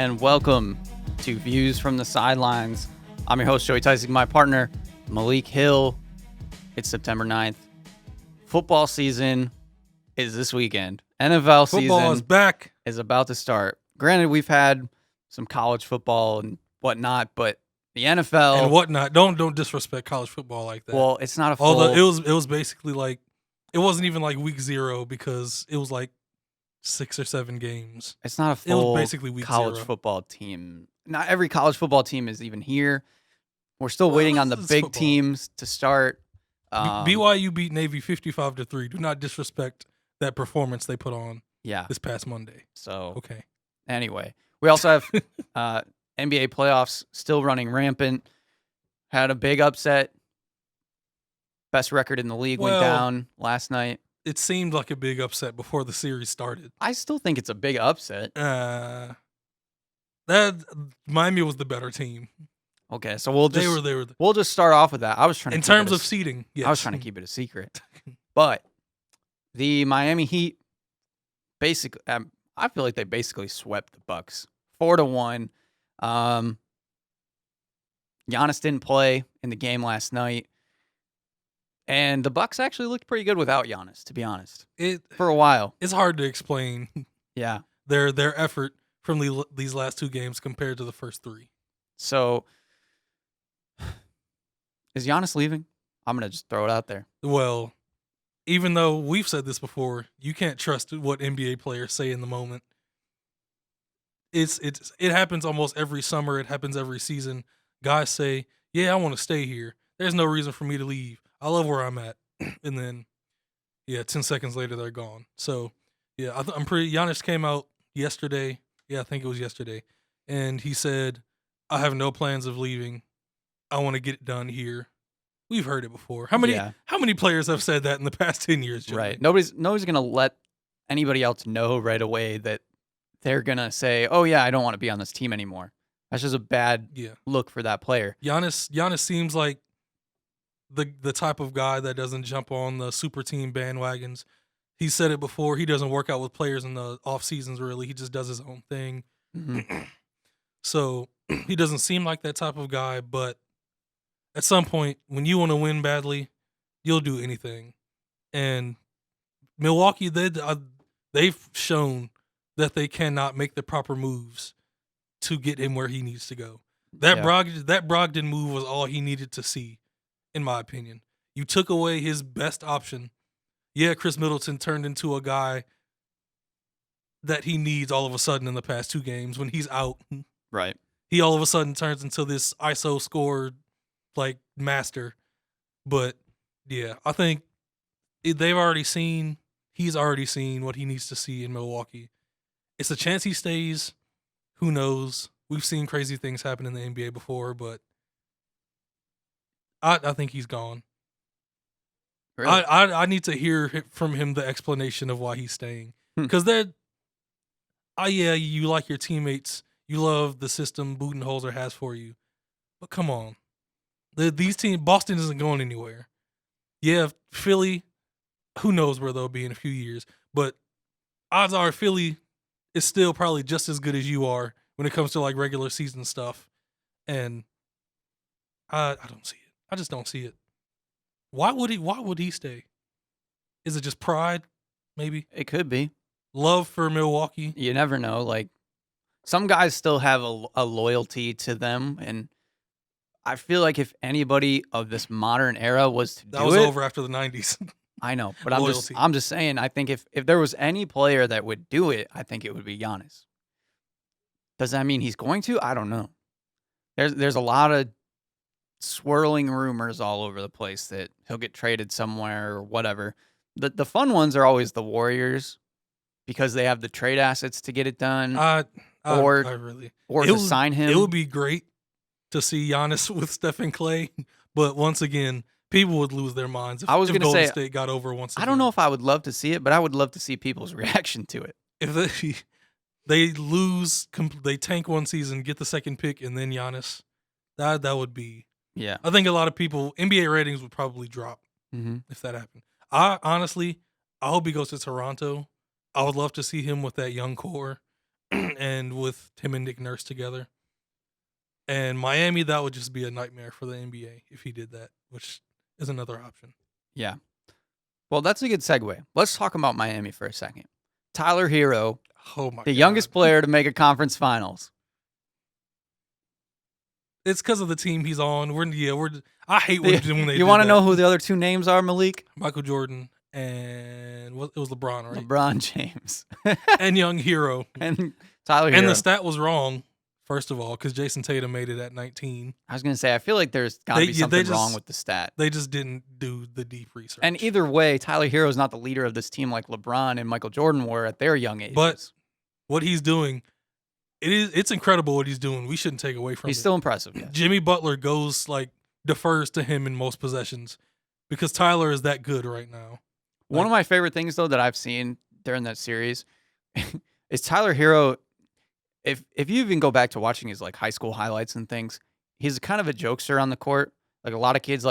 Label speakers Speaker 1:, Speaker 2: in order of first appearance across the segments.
Speaker 1: and welcome to Views from the Sidelines. I'm your host, Joey Tyson, my partner, Malik Hill. It's September 9th. Football season is this weekend. NFL
Speaker 2: Football
Speaker 1: season is about to start. Granted, we've had some college football and whatnot, but the NFL
Speaker 2: and whatnot. Don't disrespect college football like that.
Speaker 1: Well, it's not a full.
Speaker 2: Although it was basically like it wasn't even like week 0 because it was like 6 or 7 games.
Speaker 1: It's not a full.
Speaker 2: It was basically week
Speaker 1: college
Speaker 2: 0.
Speaker 1: football team. Not every college football team is even here. We're still waiting on the big
Speaker 2: football.
Speaker 1: teams to start.
Speaker 2: BYU beat Navy 55-3. Do not disrespect that performance they put on.
Speaker 1: Yeah.
Speaker 2: This past Monday.
Speaker 1: So
Speaker 2: okay.
Speaker 1: Anyway, we also have NBA playoffs still running rampant. Had a big upset. Best record in the league went down last night.
Speaker 2: It seemed like a big upset before the series started.
Speaker 1: I still think it's a big upset.
Speaker 2: That Miami was the better team.
Speaker 1: Okay, so we'll just start off with that. I was trying to
Speaker 2: in terms of seeding. Yes.
Speaker 1: I was trying to keep it a secret, but the Miami Heat basically, I feel like they basically swept the Bucks 4-1. Giannis didn't play in the game last night, and the Bucks actually looked pretty good without Giannis, to be honest. For a while,
Speaker 2: it's hard to explain.
Speaker 1: Yeah,
Speaker 2: their effort from these last 2 games compared to the first 3.
Speaker 1: So, is Giannis leaving? I'm gonna just throw it out there.
Speaker 2: Well, even though we've said this before, you can't trust what NBA players say in the moment. It happens almost every summer. It happens every season. Guys say, "Yeah, I want to stay here. There's no reason for me to leave. I love where I'm at." And then, 10 seconds later, they're gone. So, I'm pretty. Giannis came out yesterday. Yeah, I think it was yesterday, and he said, "I have no plans of leaving. I want to get it done here." We've heard it before. How many players have said that in the past 10 years, Joey?
Speaker 1: Right. Nobody's going to let anybody else know right away that they're going to say, "Oh yeah, I don't want to be on this team anymore." That's just a bad look for that player.
Speaker 2: Giannis seems like the type of guy that doesn't jump on the super team bandwagons. He said it before. He doesn't work out with players in the off seasons really. He just does his own thing.
Speaker 1: Mm-hmm.
Speaker 2: So he doesn't seem like that type of guy, but at some point, when you want to win badly, you'll do anything. And Milwaukee, they've shown that they cannot make the proper moves to get him where he needs to go. That Brogdon move was all he needed to see, in my opinion. You took away his best option. Yeah, Chris Middleton turned into a guy that he needs all of a sudden in the past 2 games when he's out.
Speaker 1: Right.
Speaker 2: He all of a sudden turns into this ISO scorer like master. But I think he's already seen what he needs to see in Milwaukee. It's a chance he stays. Who knows? We've seen crazy things happen in the NBA before, but I think he's gone.
Speaker 1: Really?
Speaker 2: I need to hear from him the explanation of why he's staying. Because you like your teammates. You love the system Budenholzer has for you. But come on. These teams, Boston isn't going anywhere. Yeah, Philly, who knows where they'll be in a few years. But odds are Philly is still probably just as good as you are when it comes to like regular season stuff. And I don't see it. I just don't see it. Why would he stay? Is it just pride? Maybe.
Speaker 1: It could be.
Speaker 2: Love for Milwaukee.
Speaker 1: You never know. Like, some guys still have a loyalty to them, and I feel like if anybody of this modern era was to do it,
Speaker 2: that was over after the 90s.
Speaker 1: I know, but I'm just saying. I think if there was any player that would do it, I think it would be Giannis. Does that mean he's going to? I don't know. There's a lot of swirling rumors all over the place that he'll get traded somewhere or whatever. The fun ones are always the Warriors because they have the trade assets to get it done, or to sign him.
Speaker 2: It would be great to see Giannis with Stephen Clay, but once again, people would lose their minds if Golden State got over once again.
Speaker 1: I don't know if I would love to see it, but I would love to see people's reaction to it.
Speaker 2: If they lose, they tank one season, get the second pick, and then Giannis, that would be.
Speaker 1: Yeah.
Speaker 2: I think a lot of people, NBA ratings would probably drop if that happened. I hope he goes to Toronto. I would love to see him with that young core. and with him and Nick Nurse together. And Miami, that would just be a nightmare for the NBA if he did that, which is another option.
Speaker 1: Yeah. Well, that's a good segue. Let's talk about Miami for a second. Tyler Hero, the youngest player to make a conference finals.
Speaker 2: It's because of the team he's on. I hate when they.
Speaker 1: You want to know who the other two names are, Malik?
Speaker 2: Michael Jordan and it was LeBron, right?
Speaker 1: LeBron James
Speaker 2: and young Hero
Speaker 1: and Tyler Hero.
Speaker 2: And the stat was wrong. First of all, because Jason Tatum made it at 19.
Speaker 1: I was gonna say I feel like there's got to be something wrong with the stat.
Speaker 2: They just didn't do the deep research.
Speaker 1: And either way, Tyler Hero is not the leader of this team like LeBron and Michael Jordan were at their young ages.
Speaker 2: But what he's doing. It's incredible what he's doing. We shouldn't take away from it.
Speaker 1: He's still impressive. Yes.
Speaker 2: Jimmy Butler defers to him in most possessions because Tyler is that good right now.
Speaker 1: One of my favorite things, though, that I've seen during that series is Tyler Hero. If you even go back to watching his high school highlights and things, he's kind of a jokester on the court. Like a lot of kids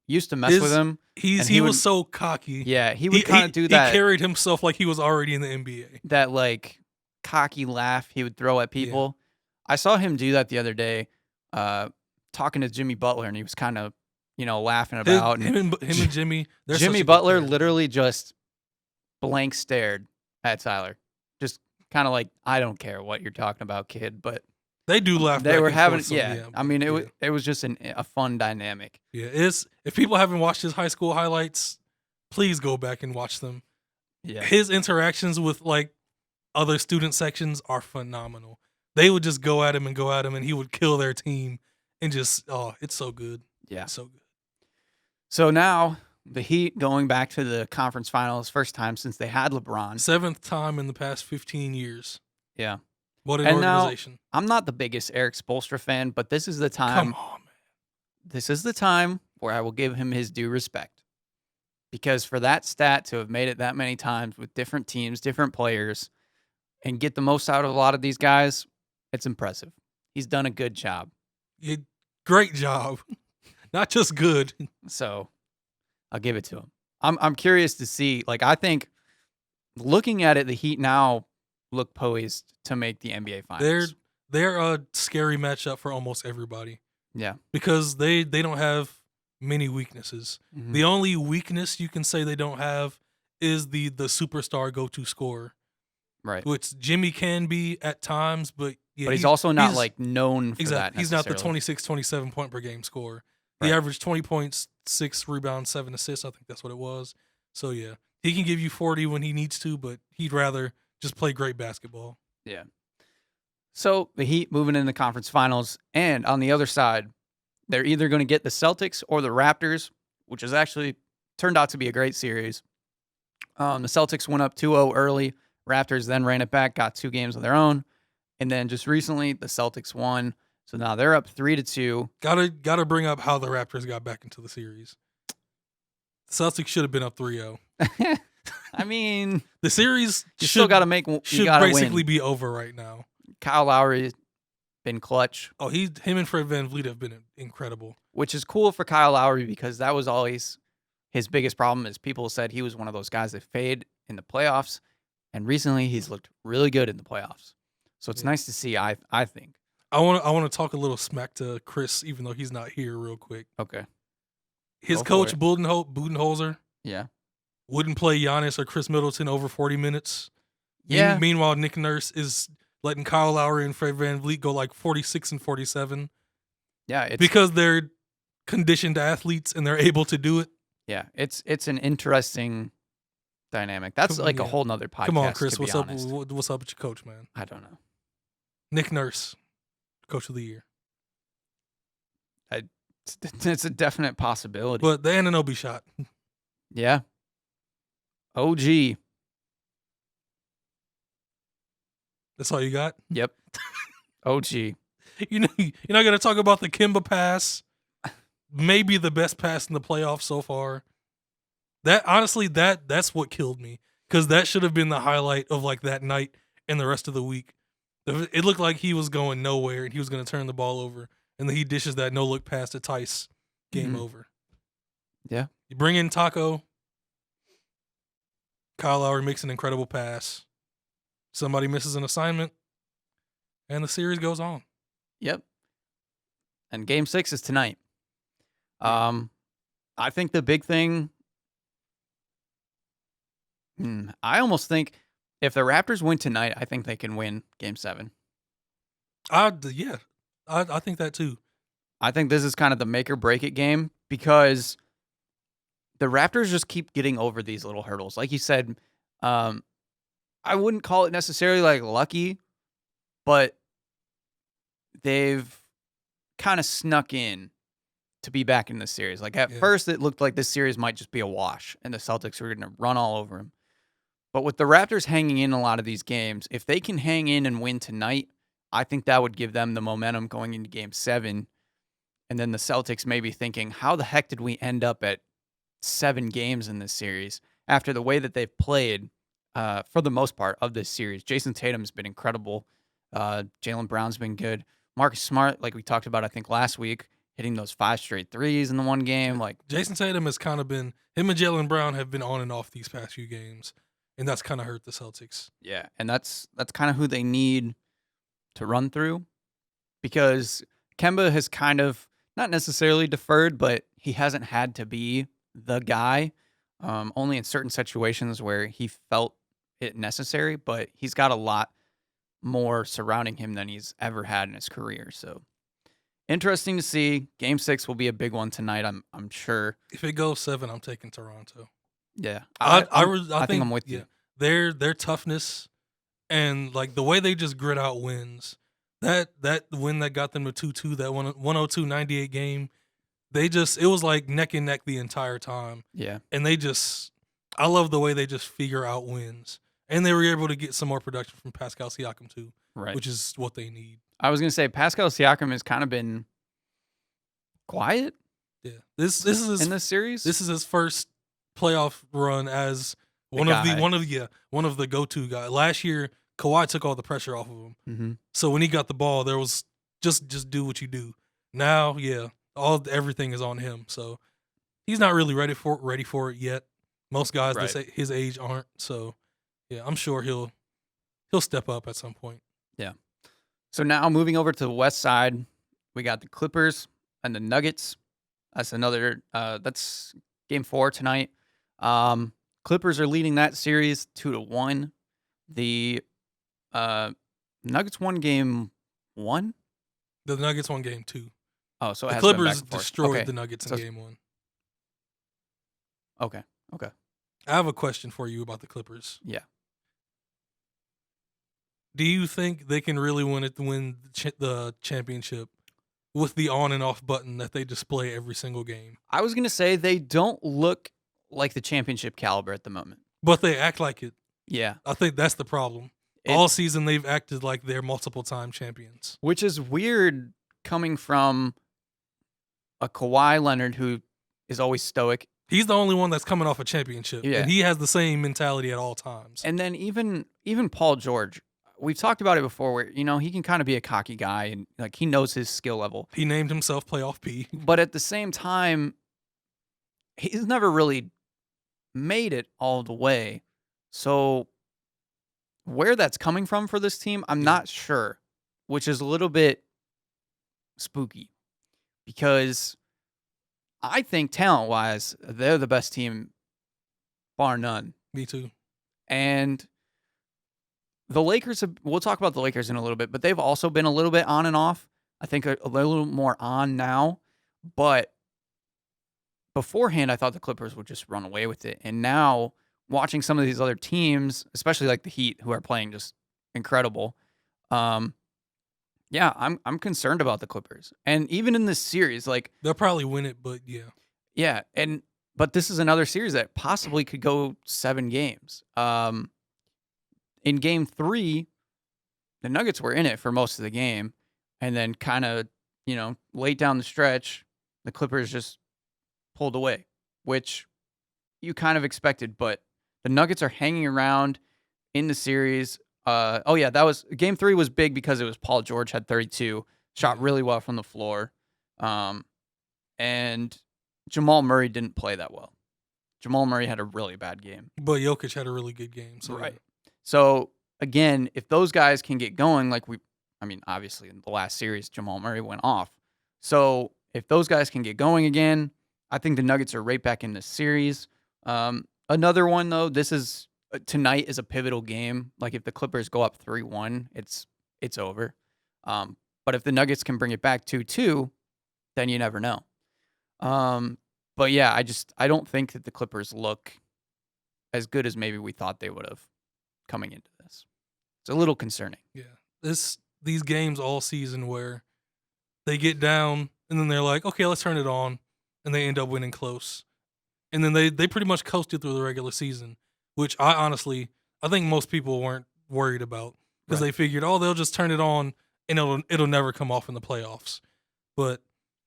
Speaker 1: used to mess with him.
Speaker 2: He was so cocky.
Speaker 1: Yeah, he would kind of do that.
Speaker 2: He carried himself like he was already in the NBA.
Speaker 1: That cocky laugh he would throw at people. Yeah. I saw him do that the other day, talking to Jimmy Butler, and he was kind of, laughing about
Speaker 2: him and Jimmy.
Speaker 1: Jimmy Butler literally just blank stared at Tyler, just kind of like, I don't care what you're talking about, kid. But
Speaker 2: they do laugh.
Speaker 1: They were having, I mean, it was just a fun dynamic.
Speaker 2: Yeah, if people haven't watched his high school highlights, please go back and watch them. Yeah, his interactions with other student sections are phenomenal. They would just go at him, and he would kill their team, and just it's so good.
Speaker 1: Yeah,
Speaker 2: it's so good.
Speaker 1: So now the Heat going back to the conference finals, first time since they had LeBron,
Speaker 2: 7th time in the past 15 years.
Speaker 1: Yeah,
Speaker 2: what an organization!
Speaker 1: Now, I'm not the biggest Eric Spoelstra fan, but this is the time.
Speaker 2: Come on, man.
Speaker 1: This is the time where I will give him his due respect, because for that stat to have made it that many times with different teams, different players, and get the most out of a lot of these guys, it's impressive. He's done a good job.
Speaker 2: Great job. Not just good.
Speaker 1: So I'll give it to him. I'm curious to see, I think looking at it, the Heat now look poised to make the NBA Finals.
Speaker 2: They're a scary matchup for almost everybody.
Speaker 1: Yeah.
Speaker 2: Because they don't have many weaknesses. Mm-hmm. The only weakness you can say they don't have is the superstar go-to scorer.
Speaker 1: Right.
Speaker 2: Which Jimmy can be at times, but
Speaker 1: he's also not known for that.
Speaker 2: He's not the 26, 27 point per game scorer. He averaged 20 points, 6 rebounds, 7 assists. I think that's what it was. So yeah, he can give you 40 when he needs to, but he'd rather just play great basketball.
Speaker 1: Yeah. So the Heat moving into the conference finals, and on the other side, they're either going to get the Celtics or the Raptors, which has actually turned out to be a great series. The Celtics went up 2-0 early. Raptors then ran it back, got 2 games of their own, and then just recently the Celtics won. So now they're up 3-2.
Speaker 2: Gotta bring up how the Raptors got back into the series. The Celtics should have been up 3-0.
Speaker 1: I mean,
Speaker 2: the series
Speaker 1: still got to make.
Speaker 2: Should basically be over right now.
Speaker 1: Kyle Lowry's been clutch.
Speaker 2: Oh, him and Fred VanVleet have been incredible.
Speaker 1: Which is cool for Kyle Lowry because that was always his biggest problem. Is people said he was one of those guys that fade in the playoffs. And recently, he's looked really good in the playoffs. So it's nice to see, I think.
Speaker 2: I want to talk a little smack to Chris, even though he's not here real quick.
Speaker 1: Okay.
Speaker 2: His coach, Budenholzer, wouldn't play Giannis or Chris Middleton over 40 minutes.
Speaker 1: Yeah.
Speaker 2: Meanwhile, Nick Nurse is letting Kyle Lowry and Fred VanVleet go 46 and 47.
Speaker 1: Yeah.
Speaker 2: Because they're conditioned athletes and they're able to do it.
Speaker 1: Yeah. It's an interesting dynamic. That's a whole nother podcast.
Speaker 2: Come on, Chris. What's up with your coach, man?
Speaker 1: I don't know.
Speaker 2: Nick Nurse, coach of the year.
Speaker 1: It's a definite possibility.
Speaker 2: But the Anunoby shot.
Speaker 1: Yeah. OG.
Speaker 2: That's all you got?
Speaker 1: Yep. OG.
Speaker 2: You're not going to talk about the Kimba pass. Maybe the best pass in the playoffs so far. That honestly, that's what killed me, because that should have been the highlight of that night and the rest of the week. It looked like he was going nowhere and he was going to turn the ball over, and then he dishes that no look pass to Tice. Game over.
Speaker 1: Yeah.
Speaker 2: You bring in Taco. Kyle Lowry makes an incredible pass. Somebody misses an assignment. And the series goes on.
Speaker 1: Yep. And Game 6 is tonight. I think the big thing, I almost think if the Raptors win tonight, I think they can win Game 7.
Speaker 2: I think that too.
Speaker 1: I think this is kind of the make or break it game because the Raptors just keep getting over these little hurdles. Like you said, I wouldn't call it necessarily like lucky, but they've kind of snuck in to be back in this series. Like at first, it looked like this series might just be a wash, and the Celtics were going to run all over them. But with the Raptors hanging in a lot of these games, if they can hang in and win tonight, I think that would give them the momentum going into Game 7. And then the Celtics may be thinking, how the heck did we end up at 7 games in this series after the way that they've played for the most part of this series? Jason Tatum's been incredible. Jaylen Brown's been good. Marcus Smart, like we talked about, I think last week, hitting those 5 straight threes in the one game. Like
Speaker 2: Jason Tatum has kind of been, him and Jaylen Brown have been on and off these past few games, and that's kind of hurt the Celtics.
Speaker 1: Yeah, and that's kind of who they need to run through, because Kemba has kind of not necessarily deferred, but he hasn't had to be the guy, only in certain situations where he felt it necessary, but he's got a lot more surrounding him than he's ever had in his career. So interesting to see. Game 6 will be a big one tonight, I'm sure.
Speaker 2: If it goes 7, I'm taking Toronto.
Speaker 1: Yeah.
Speaker 2: I
Speaker 1: think I'm with you.
Speaker 2: Their toughness and like the way they just grit out wins. That win that got them to 2-2, that 102-98 game, it was like neck and neck the entire time.
Speaker 1: Yeah.
Speaker 2: And I love the way they just figure out wins. And they were able to get some more production from Pascal Siakam too,
Speaker 1: right,
Speaker 2: which is what they need.
Speaker 1: I was going to say Pascal Siakam has kind of been quiet.
Speaker 2: Yeah. This is
Speaker 1: in this series.
Speaker 2: This is his first playoff run as one of the go-to guys. Last year, Kawhi took all the pressure off of him.
Speaker 1: Mm-hmm.
Speaker 2: So when he got the ball, there was just do what you do. Now, everything is on him. So he's not really ready for it yet. Most guys they say his age aren't. So yeah, I'm sure he'll step up at some point.
Speaker 1: Yeah. So now moving over to the west side, we got the Clippers and the Nuggets. That's that's Game 4 tonight. Clippers are leading that series 2-1. The Nuggets won Game 1.
Speaker 2: The Nuggets won Game 2.
Speaker 1: Oh, so
Speaker 2: the Clippers destroyed the Nuggets in Game 1.
Speaker 1: Okay.
Speaker 2: I have a question for you about the Clippers.
Speaker 1: Yeah.
Speaker 2: Do you think they can really win the championship with the on and off button that they display every single game?
Speaker 1: I was going to say they don't look like the championship caliber at the moment.
Speaker 2: But they act like it.
Speaker 1: Yeah.
Speaker 2: I think that's the problem. All season they've acted like they're multiple-time champions.
Speaker 1: Which is weird coming from a Kawhi Leonard who is always stoic.
Speaker 2: He's the only one that's coming off a championship. Yeah. And he has the same mentality at all times.
Speaker 1: And then even Paul George, we've talked about it before where, he can kind of be a cocky guy and like he knows his skill level.
Speaker 2: He named himself Playoff P.
Speaker 1: But at the same time, he's never really made it all the way. So where that's coming from for this team, I'm not sure, which is a little bit spooky because I think talent-wise, they're the best team, bar none.
Speaker 2: Me too.
Speaker 1: And the Lakers, we'll talk about the Lakers in a little bit, but they've also been a little bit on and off. I think a little more on now, but beforehand, I thought the Clippers would just run away with it. And now, watching some of these other teams, especially like the Heat, who are playing just incredible, I'm concerned about the Clippers. And even in this series, like
Speaker 2: they'll probably win it, but
Speaker 1: yeah, but this is another series that possibly could go 7 games. In Game 3, the Nuggets were in it for most of the game, and then kind of late down the stretch, the Clippers just pulled away, which you kind of expected, but the Nuggets are hanging around in the series. That was Game 3 was big because it was Paul George had 32, shot really well from the floor, and Jamal Murray didn't play that well. Jamal Murray had a really bad game,
Speaker 2: but Jokic had a really good game. So
Speaker 1: right. So again, if those guys can get going, like I mean, obviously, in the last series, Jamal Murray went off. So if those guys can get going again, I think the Nuggets are right back in this series. Another one, though, tonight is a pivotal game. Like, if the Clippers go up 3-1, it's over. But if the Nuggets can bring it back 2-2, then you never know. But yeah, I don't think that the Clippers look as good as maybe we thought they would have coming into this. It's a little concerning.
Speaker 2: Yeah. These games all season where they get down and then they're like, okay, let's turn it on, and they end up winning close. And then they pretty much coasted through the regular season, which I think most people weren't worried about because they figured, they'll just turn it on and it'll never come off in the playoffs. But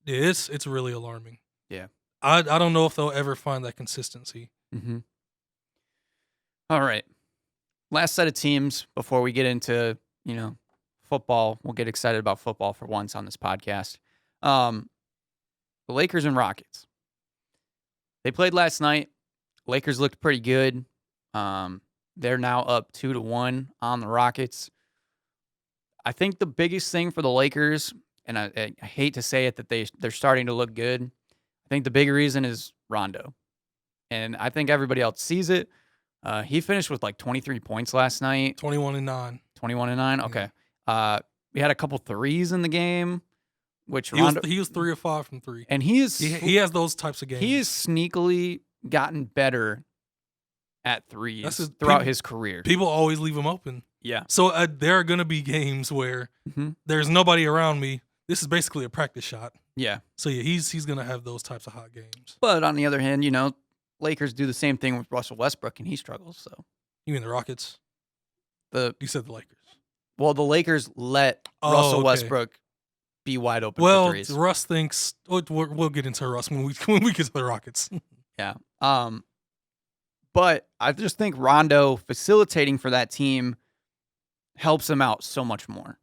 Speaker 2: yeah, it's really alarming.
Speaker 1: Yeah.
Speaker 2: I don't know if they'll ever find that consistency.
Speaker 1: Mm-hmm. All right. Last set of teams before we get into, football. We'll get excited about football for once on this podcast. The Lakers and Rockets. They played last night. Lakers looked pretty good. They're now up 2-1 on the Rockets. I think the biggest thing for the Lakers, and I hate to say it, that they're starting to look good. I think the big reason is Rondo. And I think everybody else sees it. He finished with like 23 points last night.
Speaker 2: 21-9.
Speaker 1: 21-9? Okay. We had a couple threes in the game, which
Speaker 2: he was 3 of 5 from 3.
Speaker 1: And
Speaker 2: he has those types of games.
Speaker 1: He has sneakily gotten better at threes throughout his career.
Speaker 2: People always leave him open.
Speaker 1: Yeah.
Speaker 2: So there are going to be games where there's nobody around me. This is basically a practice shot.
Speaker 1: Yeah.
Speaker 2: So yeah, he's going to have those types of hot games.
Speaker 1: But on the other hand, Lakers do the same thing with Russell Westbrook, and he struggles. So
Speaker 2: you mean the Rockets? You said the Lakers.
Speaker 1: Well, the Lakers let Russell Westbrook be wide open for threes.
Speaker 2: Well, Russ thinks we'll get into Russ when we get to the Rockets.
Speaker 1: Yeah. But I just think Rondo facilitating for that team helps him out so much more.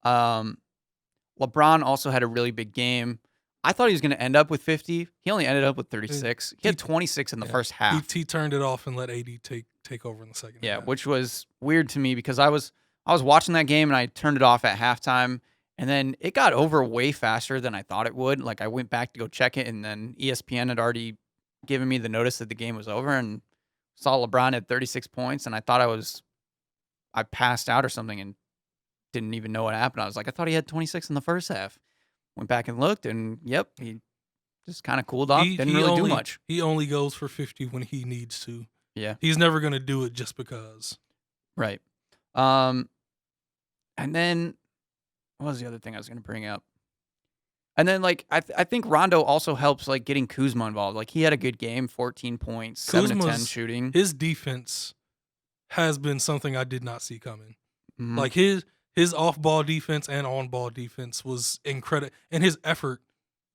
Speaker 1: LeBron also had a really big game. I thought he was going to end up with 50. He only ended up with 36. He had 26 in the first half.
Speaker 2: He turned it off and let AD take over in the second half.
Speaker 1: Which was weird to me because I was watching that game and I turned it off at halftime, and then it got over way faster than I thought it would. Like, I went back to go check it, and then ESPN had already given me the notice that the game was over, and saw LeBron at 36 points, and I thought I passed out or something and didn't even know what happened. I was like, I thought he had 26 in the first half. Went back and looked, and yep, he just kind of cooled off. Didn't really do much.
Speaker 2: He only goes for 50 when he needs to.
Speaker 1: Yeah.
Speaker 2: He's never going to do it just because.
Speaker 1: Right. And then, what was the other thing I was going to bring up? And then, like, I think Rondo also helps, like, getting Kuzma involved. Like, he had a good game, 14 points, 7 of 10 shooting.
Speaker 2: His defense has been something I did not see coming.
Speaker 1: Mm-hmm.
Speaker 2: Like, his off-ball defense and on-ball defense was incredible. And his effort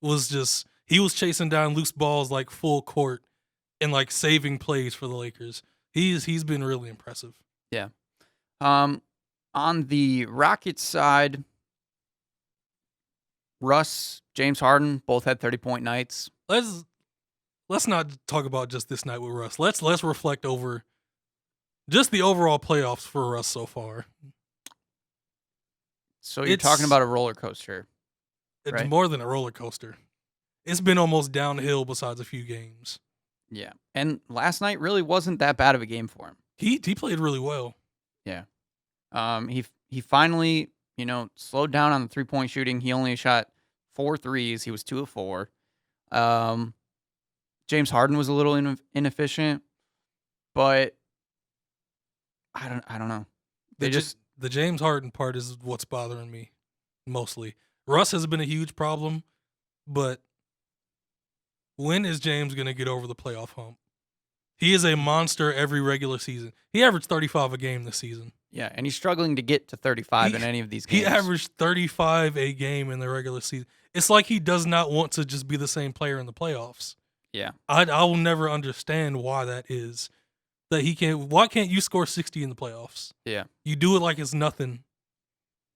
Speaker 2: was just, he was chasing down loose balls, like, full court and, like, saving plays for the Lakers. He's been really impressive.
Speaker 1: Yeah. On the Rockets side, Russ, James Harden both had 30-point nights.
Speaker 2: Let's not talk about just this night with Russ. Let's reflect over just the overall playoffs for Russ so far.
Speaker 1: So you're talking about a roller coaster.
Speaker 2: It's
Speaker 1: right?
Speaker 2: More than a roller coaster. It's been almost downhill besides a few games.
Speaker 1: Yeah. And last night really wasn't that bad of a game for him.
Speaker 2: He played really well.
Speaker 1: Yeah. He finally, slowed down on the 3-point shooting. He only shot 4 threes. He was 2 of 4. James Harden was a little inefficient, but I don't know.
Speaker 2: The James Harden part is what's bothering me mostly. Russ has been a huge problem, but when is James going to get over the playoff hump? He is a monster every regular season. He averaged 35 a game this season.
Speaker 1: Yeah, and he's struggling to get to 35 in any of these games.
Speaker 2: He averaged 35 a game in the regular season. It's like he does not want to just be the same player in the playoffs.
Speaker 1: Yeah.
Speaker 2: I will never understand why that is. Why can't you score 60 in the playoffs?
Speaker 1: Yeah.
Speaker 2: You do it like it's nothing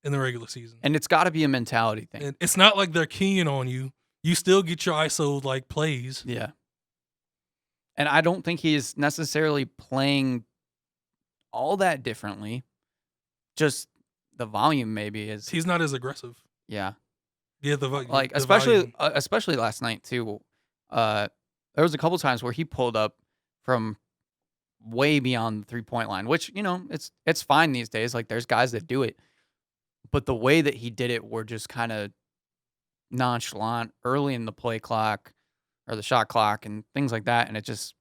Speaker 2: in the regular season.
Speaker 1: And it's got to be a mentality thing.
Speaker 2: And it's not like they're keying on you. You still get your ISO like plays.
Speaker 1: Yeah. And I don't think he is necessarily playing all that differently. Just the volume maybe is.
Speaker 2: He's not as aggressive.
Speaker 1: Yeah.
Speaker 2: Yeah,
Speaker 1: like
Speaker 2: the
Speaker 1: especially last night too. There was a couple times where he pulled up from way beyond the 3-point line, which it's fine these days. Like there's guys that do it, but the way that he did it were just kind of nonchalant early in the play clock or the shot clock and things like that, and it just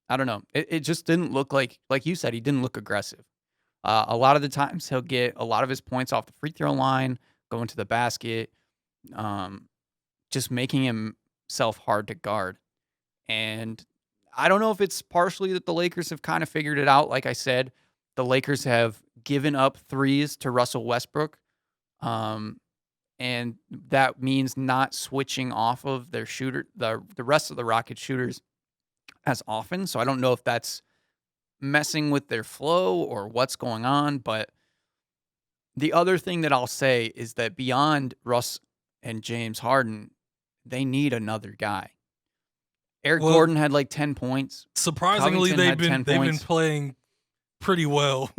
Speaker 1: I don't know. It just didn't look like you said, he didn't look aggressive. A lot of the times he'll get a lot of his points off the free throw line, going to the basket. Just making himself hard to guard. And I don't know if it's partially that the Lakers have kind of figured it out. Like I said, the Lakers have given up threes to Russell Westbrook. And that means not switching off of their shooter, the rest of the Rockets shooters as often. So I don't know if that's messing with their flow or what's going on. But the other thing that I'll say is that beyond Russ and James Harden, they need another guy. Eric Gordon had like 10 points.
Speaker 2: Surprisingly,
Speaker 1: Covington
Speaker 2: they've been playing pretty well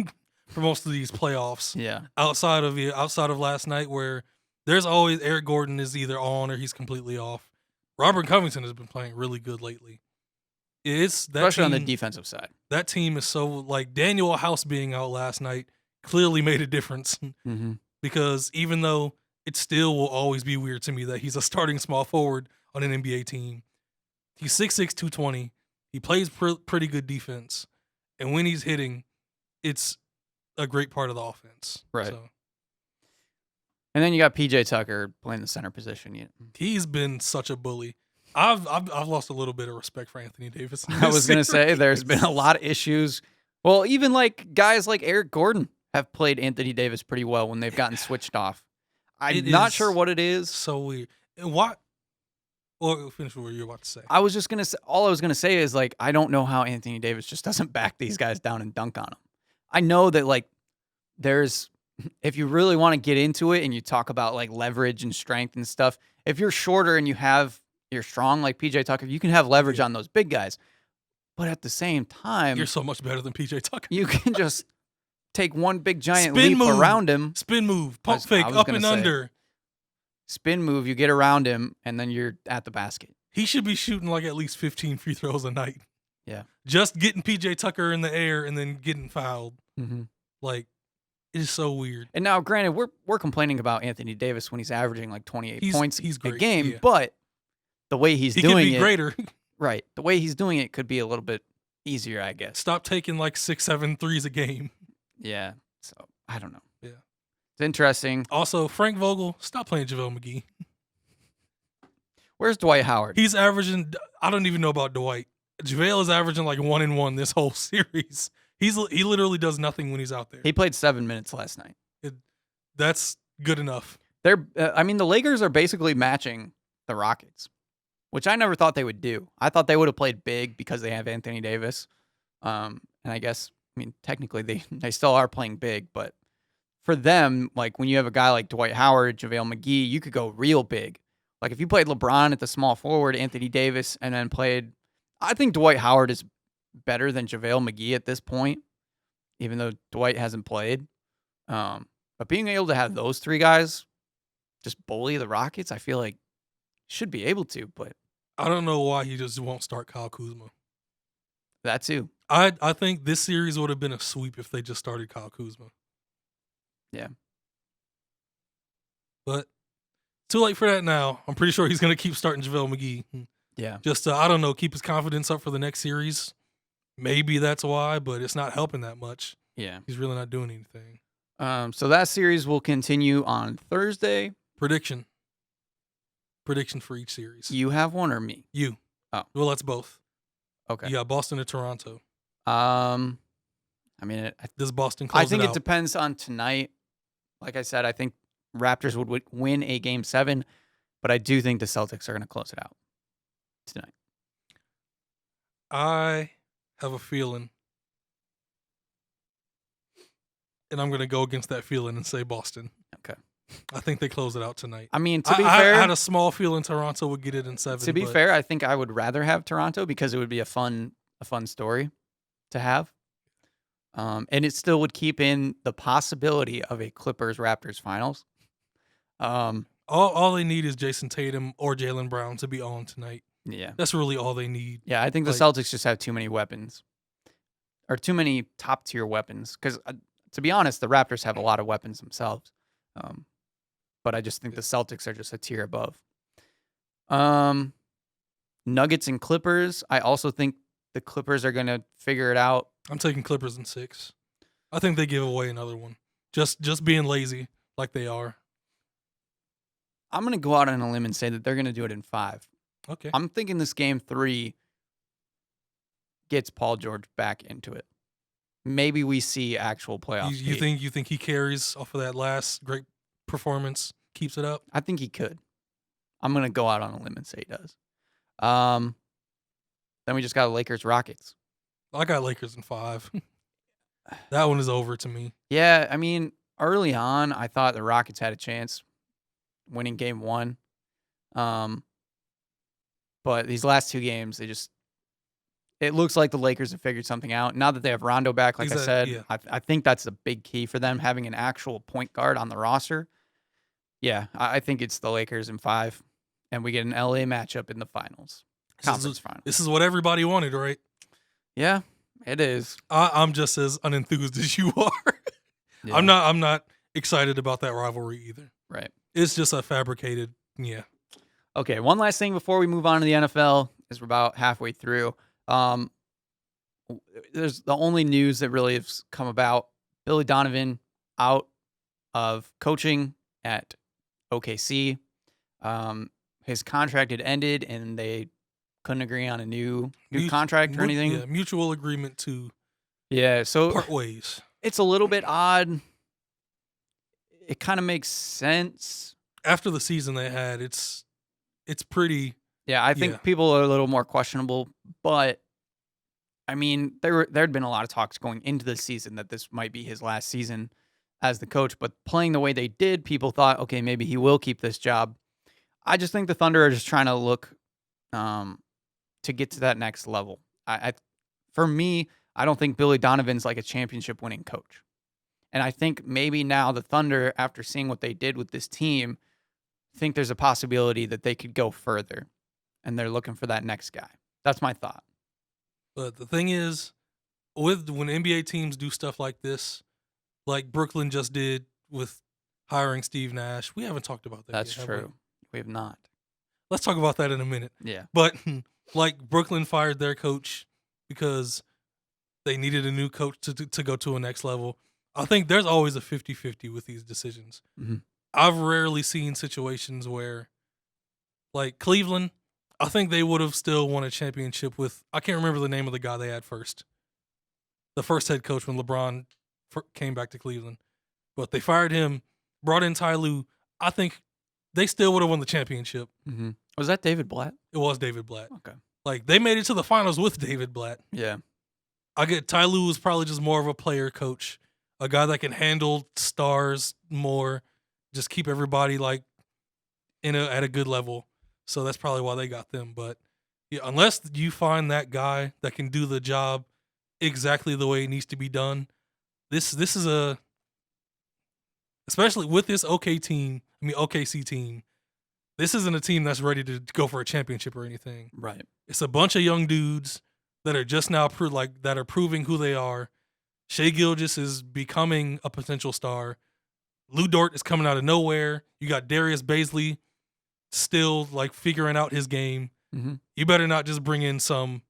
Speaker 2: for most of these playoffs.
Speaker 1: Yeah.
Speaker 2: Outside of last night, where there's always Eric Gordon is either on or he's completely off. Robert Covington has been playing really good lately.
Speaker 1: Especially on the defensive side.
Speaker 2: That team is so like Daniel House being out last night clearly made a difference because even though it still will always be weird to me that he's a starting small forward on an NBA team. He's 6'6", 220. He plays pretty good defense. And when he's hitting, it's a great part of the offense.
Speaker 1: Right.
Speaker 2: So.
Speaker 1: And then you got PJ Tucker playing the center position.
Speaker 2: He's been such a bully. I've lost a little bit of respect for Anthony Davis.
Speaker 1: I was going to say there's been a lot of issues. Well, even like guys like Eric Gordon have played Anthony Davis pretty well when they've gotten switched off. I'm not sure what it is.
Speaker 2: So weird. And what? Or finish what you were about to say.
Speaker 1: I was just gonna say. All I was gonna say is like I don't know how Anthony Davis just doesn't back these guys down and dunk on them. I know that like there's if you really want to get into it and you talk about like leverage and strength and stuff. If you're shorter and you're strong like PJ Tucker, you can have leverage on those big guys. But at the same time,
Speaker 2: you're so much better than PJ Tucker.
Speaker 1: You can just take one big giant leap around him.
Speaker 2: Spin move, pump fake, up and under.
Speaker 1: Spin move, you get around him, and then you're at the basket.
Speaker 2: He should be shooting like at least 15 free throws a night.
Speaker 1: Yeah.
Speaker 2: Just getting PJ Tucker in the air and then getting fouled. Like, it's so weird.
Speaker 1: And now, granted, we're complaining about Anthony Davis when he's averaging like 28 points a game,
Speaker 2: yeah.
Speaker 1: But the way he
Speaker 2: could be greater.
Speaker 1: Right. The way he's doing it could be a little bit easier, I guess.
Speaker 2: Stop taking like 6-7 threes a game.
Speaker 1: Yeah. So, I don't know.
Speaker 2: Yeah.
Speaker 1: It's interesting.
Speaker 2: Also, Frank Vogel, stop playing JaVale McGee.
Speaker 1: Where's Dwight Howard?
Speaker 2: He's averaging, I don't even know about Dwight. JaVale is averaging like 1-1 this whole series. He literally does nothing when he's out there.
Speaker 1: He played 7 minutes last night.
Speaker 2: That's good enough.
Speaker 1: The Lakers are basically matching the Rockets, which I never thought they would do. I thought they would have played big because they have Anthony Davis. And I guess, technically they still are playing big, but for them, like when you have a guy like Dwight Howard, JaVale McGee, you could go real big. Like if you played LeBron at the small forward, Anthony Davis, and then I think Dwight Howard is better than JaVale McGee at this point, even though Dwight hasn't played. But being able to have those three guys just bully the Rockets, I feel like should be able to, but
Speaker 2: I don't know why he just won't start Kyle Kuzma.
Speaker 1: That too.
Speaker 2: I think this series would have been a sweep if they just started Kyle Kuzma.
Speaker 1: Yeah.
Speaker 2: But too late for that now. I'm pretty sure he's going to keep starting JaVale McGee.
Speaker 1: Yeah.
Speaker 2: Just to, I don't know, keep his confidence up for the next series. Maybe that's why, but it's not helping that much.
Speaker 1: Yeah.
Speaker 2: He's really not doing anything.
Speaker 1: So that series will continue on Thursday.
Speaker 2: Prediction for each series.
Speaker 1: You have one or me?
Speaker 2: You.
Speaker 1: Oh.
Speaker 2: Well, that's both.
Speaker 1: Okay.
Speaker 2: You got Boston or Toronto.
Speaker 1: Does
Speaker 2: Boston close it out?
Speaker 1: I think it depends on tonight. Like I said, I think Raptors would win a Game 7, but I do think the Celtics are going to close it out tonight.
Speaker 2: I have a feeling, and I'm going to go against that feeling and say Boston.
Speaker 1: Okay.
Speaker 2: I think they close it out tonight.
Speaker 1: To be fair,
Speaker 2: I had a small feeling Toronto would get it in 7.
Speaker 1: To be fair, I think I would rather have Toronto because it would be a fun story to have. And it still would keep in the possibility of a Clippers-Raptors finals.
Speaker 2: All they need is Jason Tatum or Jaylen Brown to be on tonight.
Speaker 1: Yeah.
Speaker 2: That's really all they need.
Speaker 1: Yeah, I think the Celtics just have too many weapons. Or too many top-tier weapons. Because, to be honest, the Raptors have a lot of weapons themselves. But I just think the Celtics are just a tier above. Nuggets and Clippers. I also think the Clippers are going to figure it out.
Speaker 2: I'm taking Clippers in 6. I think they give away another one. Just being lazy like they are.
Speaker 1: I'm going to go out on a limb and say that they're going to do it in 5.
Speaker 2: Okay.
Speaker 1: I'm thinking this game 3 gets Paul George back into it. Maybe we see actual playoffs.
Speaker 2: You think he carries off of that last great performance, keeps it up?
Speaker 1: I think he could. I'm going to go out on a limb and say he does. Then we just got Lakers Rockets.
Speaker 2: I got Lakers in 5. That one is over to me.
Speaker 1: Yeah, I mean, early on, I thought the Rockets had a chance winning game 1. But these last 2 games, it looks like the Lakers have figured something out. Now that they have Rondo back, like I said, yeah. I think that's a big key for them, having an actual point guard on the roster. Yeah, I think it's the Lakers in 5, and we get an LA matchup in the finals. Conference finals.
Speaker 2: This is what everybody wanted, right?
Speaker 1: Yeah, it is.
Speaker 2: I'm just as unenthused as you are. Yeah. I'm not excited about that rivalry either.
Speaker 1: Right.
Speaker 2: It's just a fabricated, yeah.
Speaker 1: Okay, one last thing before we move on to the NFL, as we're about halfway through. There's the only news that really has come about. Billy Donovan out of coaching at OKC. His contract had ended, and they couldn't agree on a new contract or anything.
Speaker 2: Yeah, mutual agreement to
Speaker 1: so
Speaker 2: part ways.
Speaker 1: It's a little bit odd. It kind of makes sense.
Speaker 2: After the season they had, it's pretty.
Speaker 1: Yeah, I think people are a little more questionable, but I mean, there had been a lot of talks going into the season that this might be his last season as the coach, but playing the way they did, people thought, okay, maybe he will keep this job. I just think the Thunder are just trying to look to get to that next level. For me, I don't think Billy Donovan's like a championship winning coach. And I think maybe now the Thunder, after seeing what they did with this team, think there's a possibility that they could go further. And they're looking for that next guy. That's my thought.
Speaker 2: But the thing is, when NBA teams do stuff like this, like Brooklyn just did with hiring Steve Nash, we haven't talked about that yet.
Speaker 1: That's true. We have not.
Speaker 2: Let's talk about that in a minute.
Speaker 1: Yeah.
Speaker 2: But like Brooklyn fired their coach because they needed a new coach to go to a next level. I think there's always a 50-50 with these decisions.
Speaker 1: Mm-hmm.
Speaker 2: I've rarely seen situations where, like Cleveland, I think they would have still won a championship with, I can't remember the name of the guy they had first. The first head coach when LeBron came back to Cleveland. But they fired him, brought in Ty Lue. I think they still would have won the championship.
Speaker 1: Mm-hmm. Was that David Blatt?
Speaker 2: It was David Blatt.
Speaker 1: Okay.
Speaker 2: Like, they made it to the finals with David Blatt.
Speaker 1: Yeah.
Speaker 2: I get Ty Lue was probably just more of a player coach, a guy that can handle stars more, just keep everybody like at a good level. So that's probably why they got them. But yeah, unless you find that guy that can do the job exactly the way it needs to be done, this is especially with this OKC team, this isn't a team that's ready to go for a championship or anything.
Speaker 1: Right.
Speaker 2: It's a bunch of young dudes that are just now that are proving who they are. Shai Gilgeous is becoming a potential star. Lou Dort is coming out of nowhere. You got Darius Baisley still like figuring out his game.
Speaker 1: Mm-hmm.
Speaker 2: You better not just bring in some.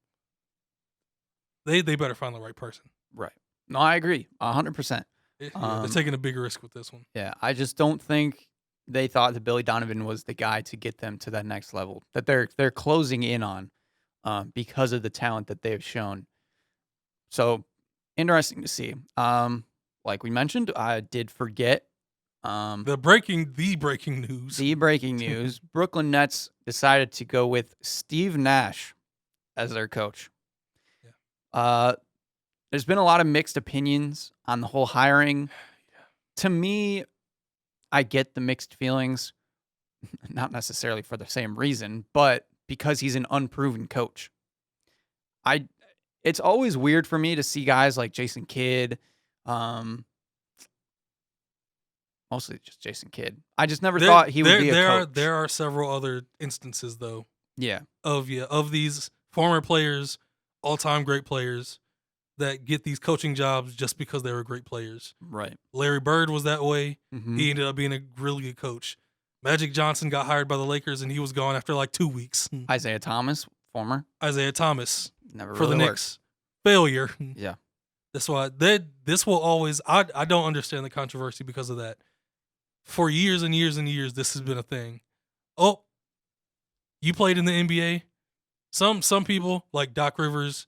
Speaker 2: They better find the right person.
Speaker 1: Right. No, I agree 100%.
Speaker 2: They're taking a big risk with this one.
Speaker 1: Yeah, I just don't think they thought that Billy Donovan was the guy to get them to that next level that they're closing in on because of the talent that they've shown. So interesting to see. Like we mentioned, I did forget
Speaker 2: the breaking news.
Speaker 1: The breaking news. Brooklyn Nets decided to go with Steve Nash as their coach. Yeah. There's been a lot of mixed opinions on the whole hiring. Yeah. To me, I get the mixed feelings, not necessarily for the same reason, but because he's an unproven coach. it's always weird for me to see guys like Jason Kidd, mostly just Jason Kidd. I just never thought he would be a coach.
Speaker 2: There are several other instances though.
Speaker 1: Yeah.
Speaker 2: Of these former players, all-time great players that get these coaching jobs just because they were great players.
Speaker 1: Right.
Speaker 2: Larry Bird was that way.
Speaker 1: Mm-hmm.
Speaker 2: He ended up being a really good coach. Magic Johnson got hired by the Lakers and he was gone after like 2 weeks.
Speaker 1: Isaiah Thomas, former.
Speaker 2: Isaiah Thomas
Speaker 1: Never
Speaker 2: for
Speaker 1: really
Speaker 2: the
Speaker 1: worked.
Speaker 2: Knicks. Failure.
Speaker 1: Yeah.
Speaker 2: That's why this will always I don't understand the controversy because of that. For years and years and years, this has been a thing. Oh, you played in the NBA? Some people, like Doc Rivers,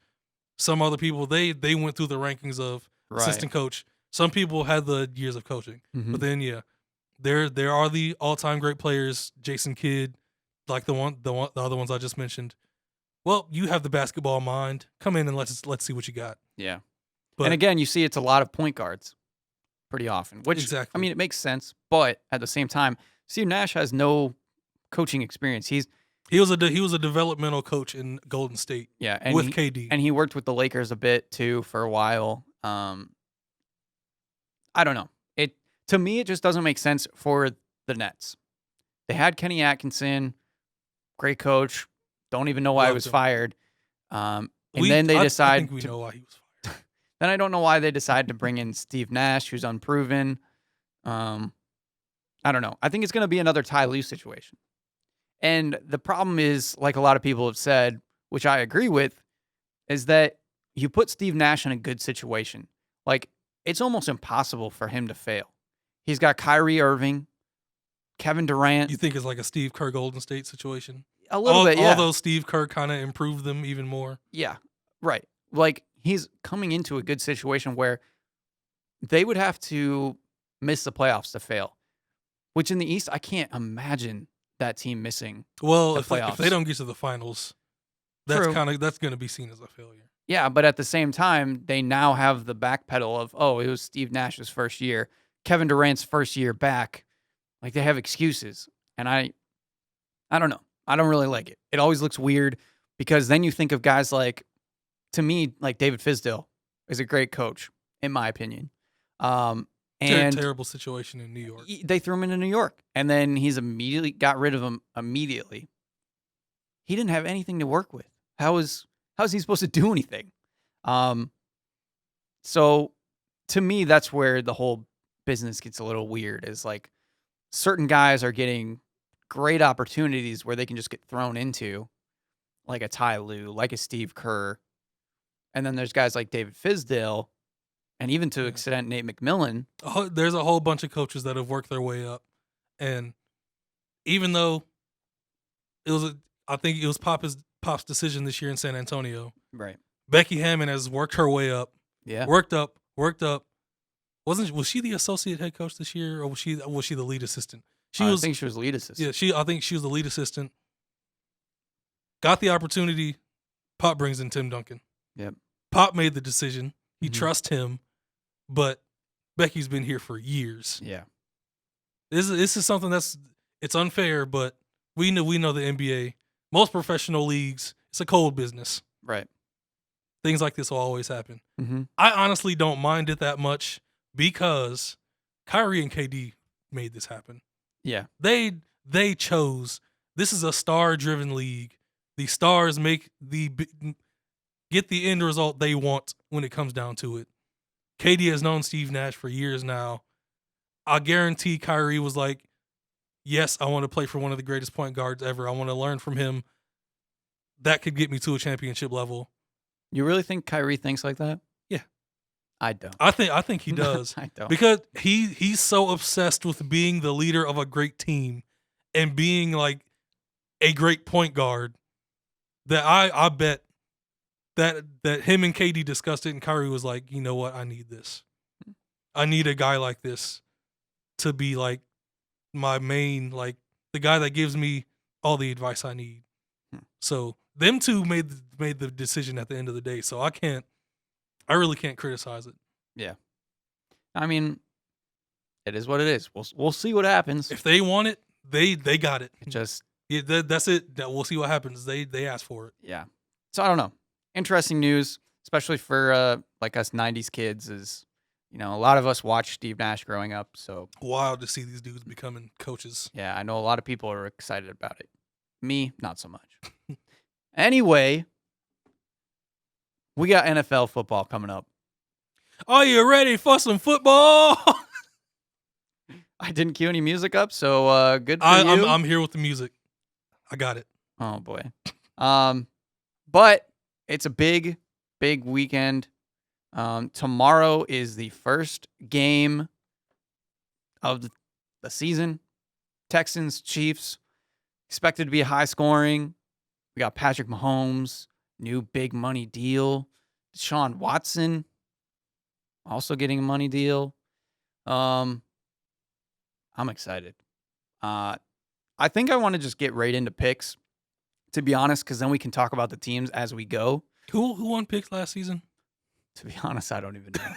Speaker 2: some other people, they went through the rankings of assistant coach. Some people had the years of coaching.
Speaker 1: Mm-hmm.
Speaker 2: But then there are the all-time great players, Jason Kidd, like the other ones I just mentioned. Well, you have the basketball mind. Come in and let's see what you got.
Speaker 1: Yeah.
Speaker 2: But,
Speaker 1: and again, you see it's a lot of point guards pretty often, which,
Speaker 2: exactly.
Speaker 1: I mean, it makes sense. But at the same time, Steve Nash has no coaching experience. He
Speaker 2: was a developmental coach in Golden State.
Speaker 1: Yeah, and
Speaker 2: with KD.
Speaker 1: And he worked with the Lakers a bit, too, for a while. I don't know. To me, it just doesn't make sense for the Nets. They had Kenny Atkinson, great coach. Don't even know why he was fired. And then they decide.
Speaker 2: I think we know why he was fired.
Speaker 1: Then I don't know why they decided to bring in Steve Nash, who's unproven. I don't know. I think it's going to be another Ty Lue situation. And the problem is, like a lot of people have said, which I agree with, is that you put Steve Nash in a good situation. Like, it's almost impossible for him to fail. He's got Kyrie Irving, Kevin Durant.
Speaker 2: You think it's like a Steve Kerr Golden State situation?
Speaker 1: A little bit, yeah.
Speaker 2: Although Steve Kerr kind of improved them even more.
Speaker 1: Yeah, right. Like, he's coming into a good situation where they would have to miss the playoffs to fail, which in the East, I can't imagine that team missing the playoffs.
Speaker 2: If they don't get to the finals, that's going to be seen as a failure.
Speaker 1: Yeah, but at the same time, they now have the backpedal of, it was Steve Nash's first year, Kevin Durant's first year back. Like, they have excuses, and I don't know. I don't really like it. It always looks weird because then you think of guys like, to me, like David Fizdale is a great coach, in my opinion. And
Speaker 2: terrible situation in New York.
Speaker 1: They threw him into New York, and then he's immediately got rid of him immediately. He didn't have anything to work with. How is he supposed to do anything? So to me, that's where the whole business gets a little weird, is like certain guys are getting great opportunities where they can just get thrown into, like a Ty Lue, like a Steve Kerr. And then there's guys like David Fizdale, and even to an extent Nate McMillan.
Speaker 2: There's a whole bunch of coaches that have worked their way up. And even though I think it was Pop's decision this year in San Antonio.
Speaker 1: Right.
Speaker 2: Becky Hammond has worked her way up.
Speaker 1: Yeah.
Speaker 2: Worked up. Was she the associate head coach this year, or was she the lead assistant?
Speaker 1: I think she was lead assistant.
Speaker 2: Yeah, I think she was the lead assistant. Got the opportunity. Pop brings in Tim Duncan.
Speaker 1: Yep.
Speaker 2: Pop made the decision. He trusts him, but Becky's been here for years.
Speaker 1: Yeah.
Speaker 2: This is something it's unfair, but we know the NBA. Most professional leagues, it's a cold business.
Speaker 1: Right.
Speaker 2: Things like this will always happen.
Speaker 1: Mm-hmm.
Speaker 2: I honestly don't mind it that much because Kyrie and KD made this happen.
Speaker 1: Yeah.
Speaker 2: They chose. This is a star-driven league. The stars get the end result they want when it comes down to it. KD has known Steve Nash for years now. I guarantee Kyrie was like, yes, I want to play for one of the greatest point guards ever. I want to learn from him. That could get me to a championship level.
Speaker 1: You really think Kyrie thinks like that?
Speaker 2: Yeah.
Speaker 1: I don't.
Speaker 2: I think he does.
Speaker 1: I don't.
Speaker 2: Because he's so obsessed with being the leader of a great team and being like a great point guard that I bet that him and KD discussed it, and Kyrie was like, you know what? I need this. I need a guy like this to be like my main, like the guy that gives me all the advice I need. So them two made the decision at the end of the day. So I really can't criticize it.
Speaker 1: Yeah. I mean, it is what it is. We'll see what happens.
Speaker 2: If they want it, they got it. That's it. We'll see what happens. They asked for it.
Speaker 1: Yeah. So I don't know. Interesting news. especially for like us 90s kids, is, a lot of us watched Steve Nash growing up. So
Speaker 2: Wild to see these dudes becoming coaches.
Speaker 1: yeah, I know a lot of people are excited about it. Me, not so much. Anyway, we got NFL football coming up.
Speaker 2: Are you ready for some football?
Speaker 1: I didn't cue any music up, so good for you.
Speaker 2: I'm here with the music. I got it.
Speaker 1: Oh boy. But it's a big weekend. Tomorrow is the first game of the season. Texans, Chiefs, expected to be high scoring. We got Patrick Mahomes, new big money deal. Deshaun Watson, also getting a money deal. I'm excited. I think I want to just get right into picks, to be honest, because then we can talk about the teams as we go.
Speaker 2: Who won picks last season?
Speaker 1: To be honest, I don't even know.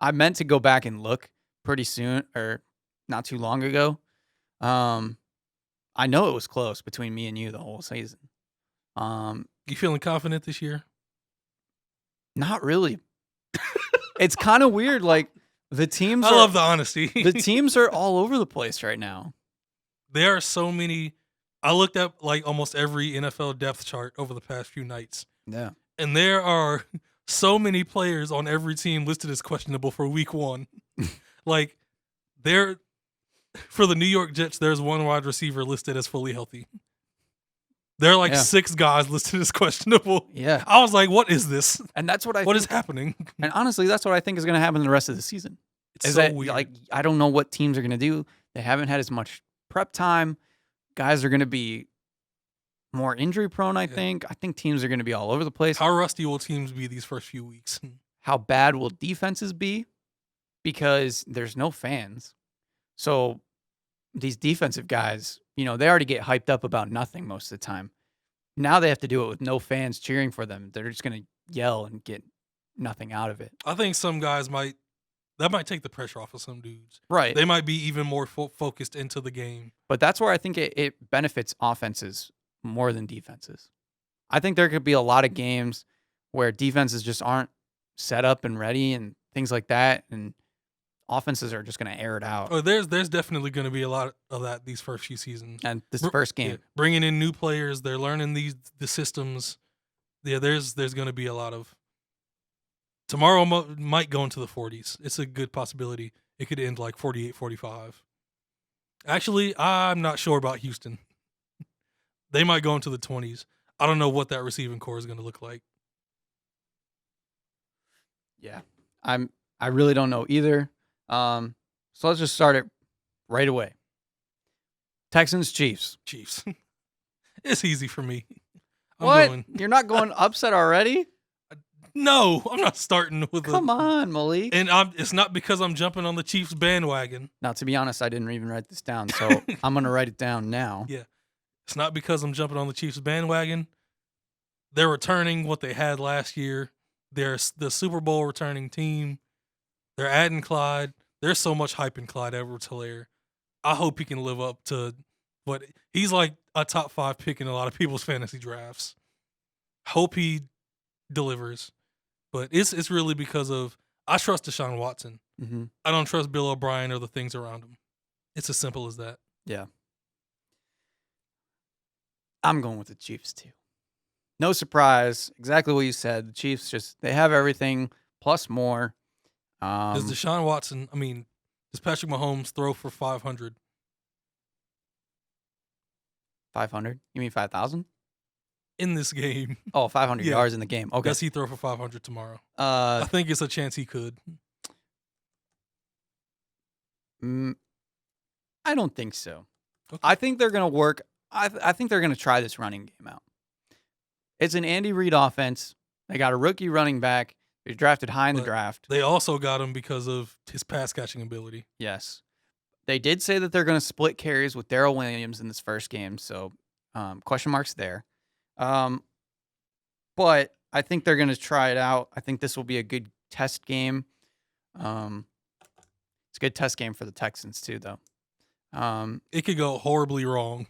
Speaker 1: I meant to go back and look pretty soon, or not too long ago. I know it was close between me and you the whole season.
Speaker 2: You feeling confident this year?
Speaker 1: Not really. It's kind of weird. Like the teams.
Speaker 2: I love the honesty.
Speaker 1: The teams are all over the place right now.
Speaker 2: There are so many. I looked up like almost every NFL depth chart over the past few nights.
Speaker 1: Yeah.
Speaker 2: And there are so many players on every team listed as questionable for week 1. Like for the New York Jets, there's one wide receiver listed as fully healthy. There are like 6 guys listed as questionable.
Speaker 1: Yeah.
Speaker 2: I was like, what is this?
Speaker 1: And that's what
Speaker 2: What is happening?
Speaker 1: And honestly, that's what I think is going to happen the rest of the season.
Speaker 2: It's so weird.
Speaker 1: Like, I don't know what teams are going to do. They haven't had as much prep time. Guys are going to be more injury prone, I think. I think teams are going to be all over the place.
Speaker 2: How rusty will teams be these first few weeks?
Speaker 1: How bad will defenses be? Because there's no fans. So these defensive guys, they already get hyped up about nothing most of the time. Now they have to do it with no fans cheering for them. They're just going to yell and get nothing out of it.
Speaker 2: I think some guys might take the pressure off of some dudes.
Speaker 1: Right.
Speaker 2: They might be even more focused into the game.
Speaker 1: But that's where I think it benefits offenses more than defenses. I think there could be a lot of games where defenses just aren't set up and ready and things like that, and offenses are just going to air it out.
Speaker 2: Oh, there's definitely going to be a lot of that these first few seasons.
Speaker 1: And this first game.
Speaker 2: Yeah, bringing in new players, they're learning the systems. Yeah, there's going to be a lot of. Tomorrow might go into the 40s. It's a good possibility. It could end like 48-45. Actually, I'm not sure about Houston. They might go into the 20s. I don't know what that receiving core is going to look like.
Speaker 1: Yeah, I really don't know either. So let's just start it right away. Texans, Chiefs.
Speaker 2: Chiefs. It's easy for me.
Speaker 1: You're not going upset already?
Speaker 2: No, I'm not starting with.
Speaker 1: Come on, Malik.
Speaker 2: And it's not because I'm jumping on the Chiefs bandwagon.
Speaker 1: Now, to be honest, I didn't even write this down, so I'm gonna write it down now.
Speaker 2: Yeah, it's not because I'm jumping on the Chiefs bandwagon. They're returning what they had last year. They're the Super Bowl returning team. They're adding Clyde. There's so much hype in Clyde Edwards-Helaire. I hope he can live up to what he's like a top 5 pick in a lot of people's fantasy drafts. Hope he delivers. But it's really because of I trust Deshaun Watson.
Speaker 1: Mm-hmm.
Speaker 2: I don't trust Bill O'Brien or the things around him. It's as simple as that.
Speaker 1: Yeah. I'm going with the Chiefs too. No surprise. Exactly what you said. The Chiefs they have everything plus more.
Speaker 2: Does Deshaun Watson, does Patrick Mahomes throw for 500?
Speaker 1: 500? You mean 5,000?
Speaker 2: In this game.
Speaker 1: Oh, 500 yards in the game. Okay.
Speaker 2: Does he throw for 500 tomorrow? I think it's a chance he could.
Speaker 1: I don't think so.
Speaker 2: Okay.
Speaker 1: I think they're going to work. I think they're going to try this running game out. It's an Andy Reid offense. They got a rookie running back. He was drafted high in the draft.
Speaker 2: They also got him because of his pass catching ability.
Speaker 1: Yes. They did say that they're going to split carries with Darrell Williams in this first game, so question marks there. But I think they're going to try it out. I think this will be a good test game. It's a good test game for the Texans too, though.
Speaker 2: It could go horribly wrong.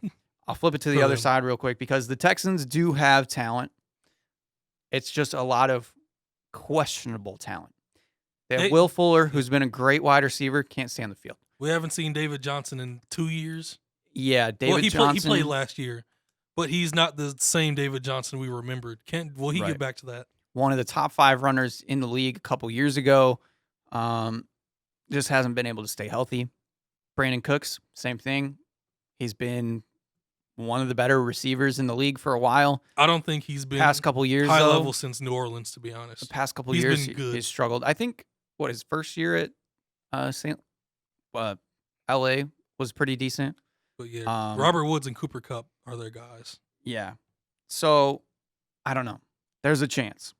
Speaker 1: I'll flip it to the other side real quick because the Texans do have talent. It's just a lot of questionable talent. They have Will Fuller, who's been a great wide receiver, can't stay on the field.
Speaker 2: We haven't seen David Johnson in 2 years.
Speaker 1: Yeah, Johnson.
Speaker 2: He played last year, but he's not the same David Johnson we remembered. Will he get back to that?
Speaker 1: One of the top 5 runners in the league a couple years ago. Just hasn't been able to stay healthy. Brandon Cooks, same thing. He's been one of the better receivers in the league for a while.
Speaker 2: I don't think he's been
Speaker 1: past couple years
Speaker 2: high level since New Orleans, to be honest.
Speaker 1: The past couple years, he's struggled. I think his first year at LA was pretty decent.
Speaker 2: But yeah, Robert Woods and Cooper Kupp are their guys.
Speaker 1: Yeah. So, I don't know. There's a chance.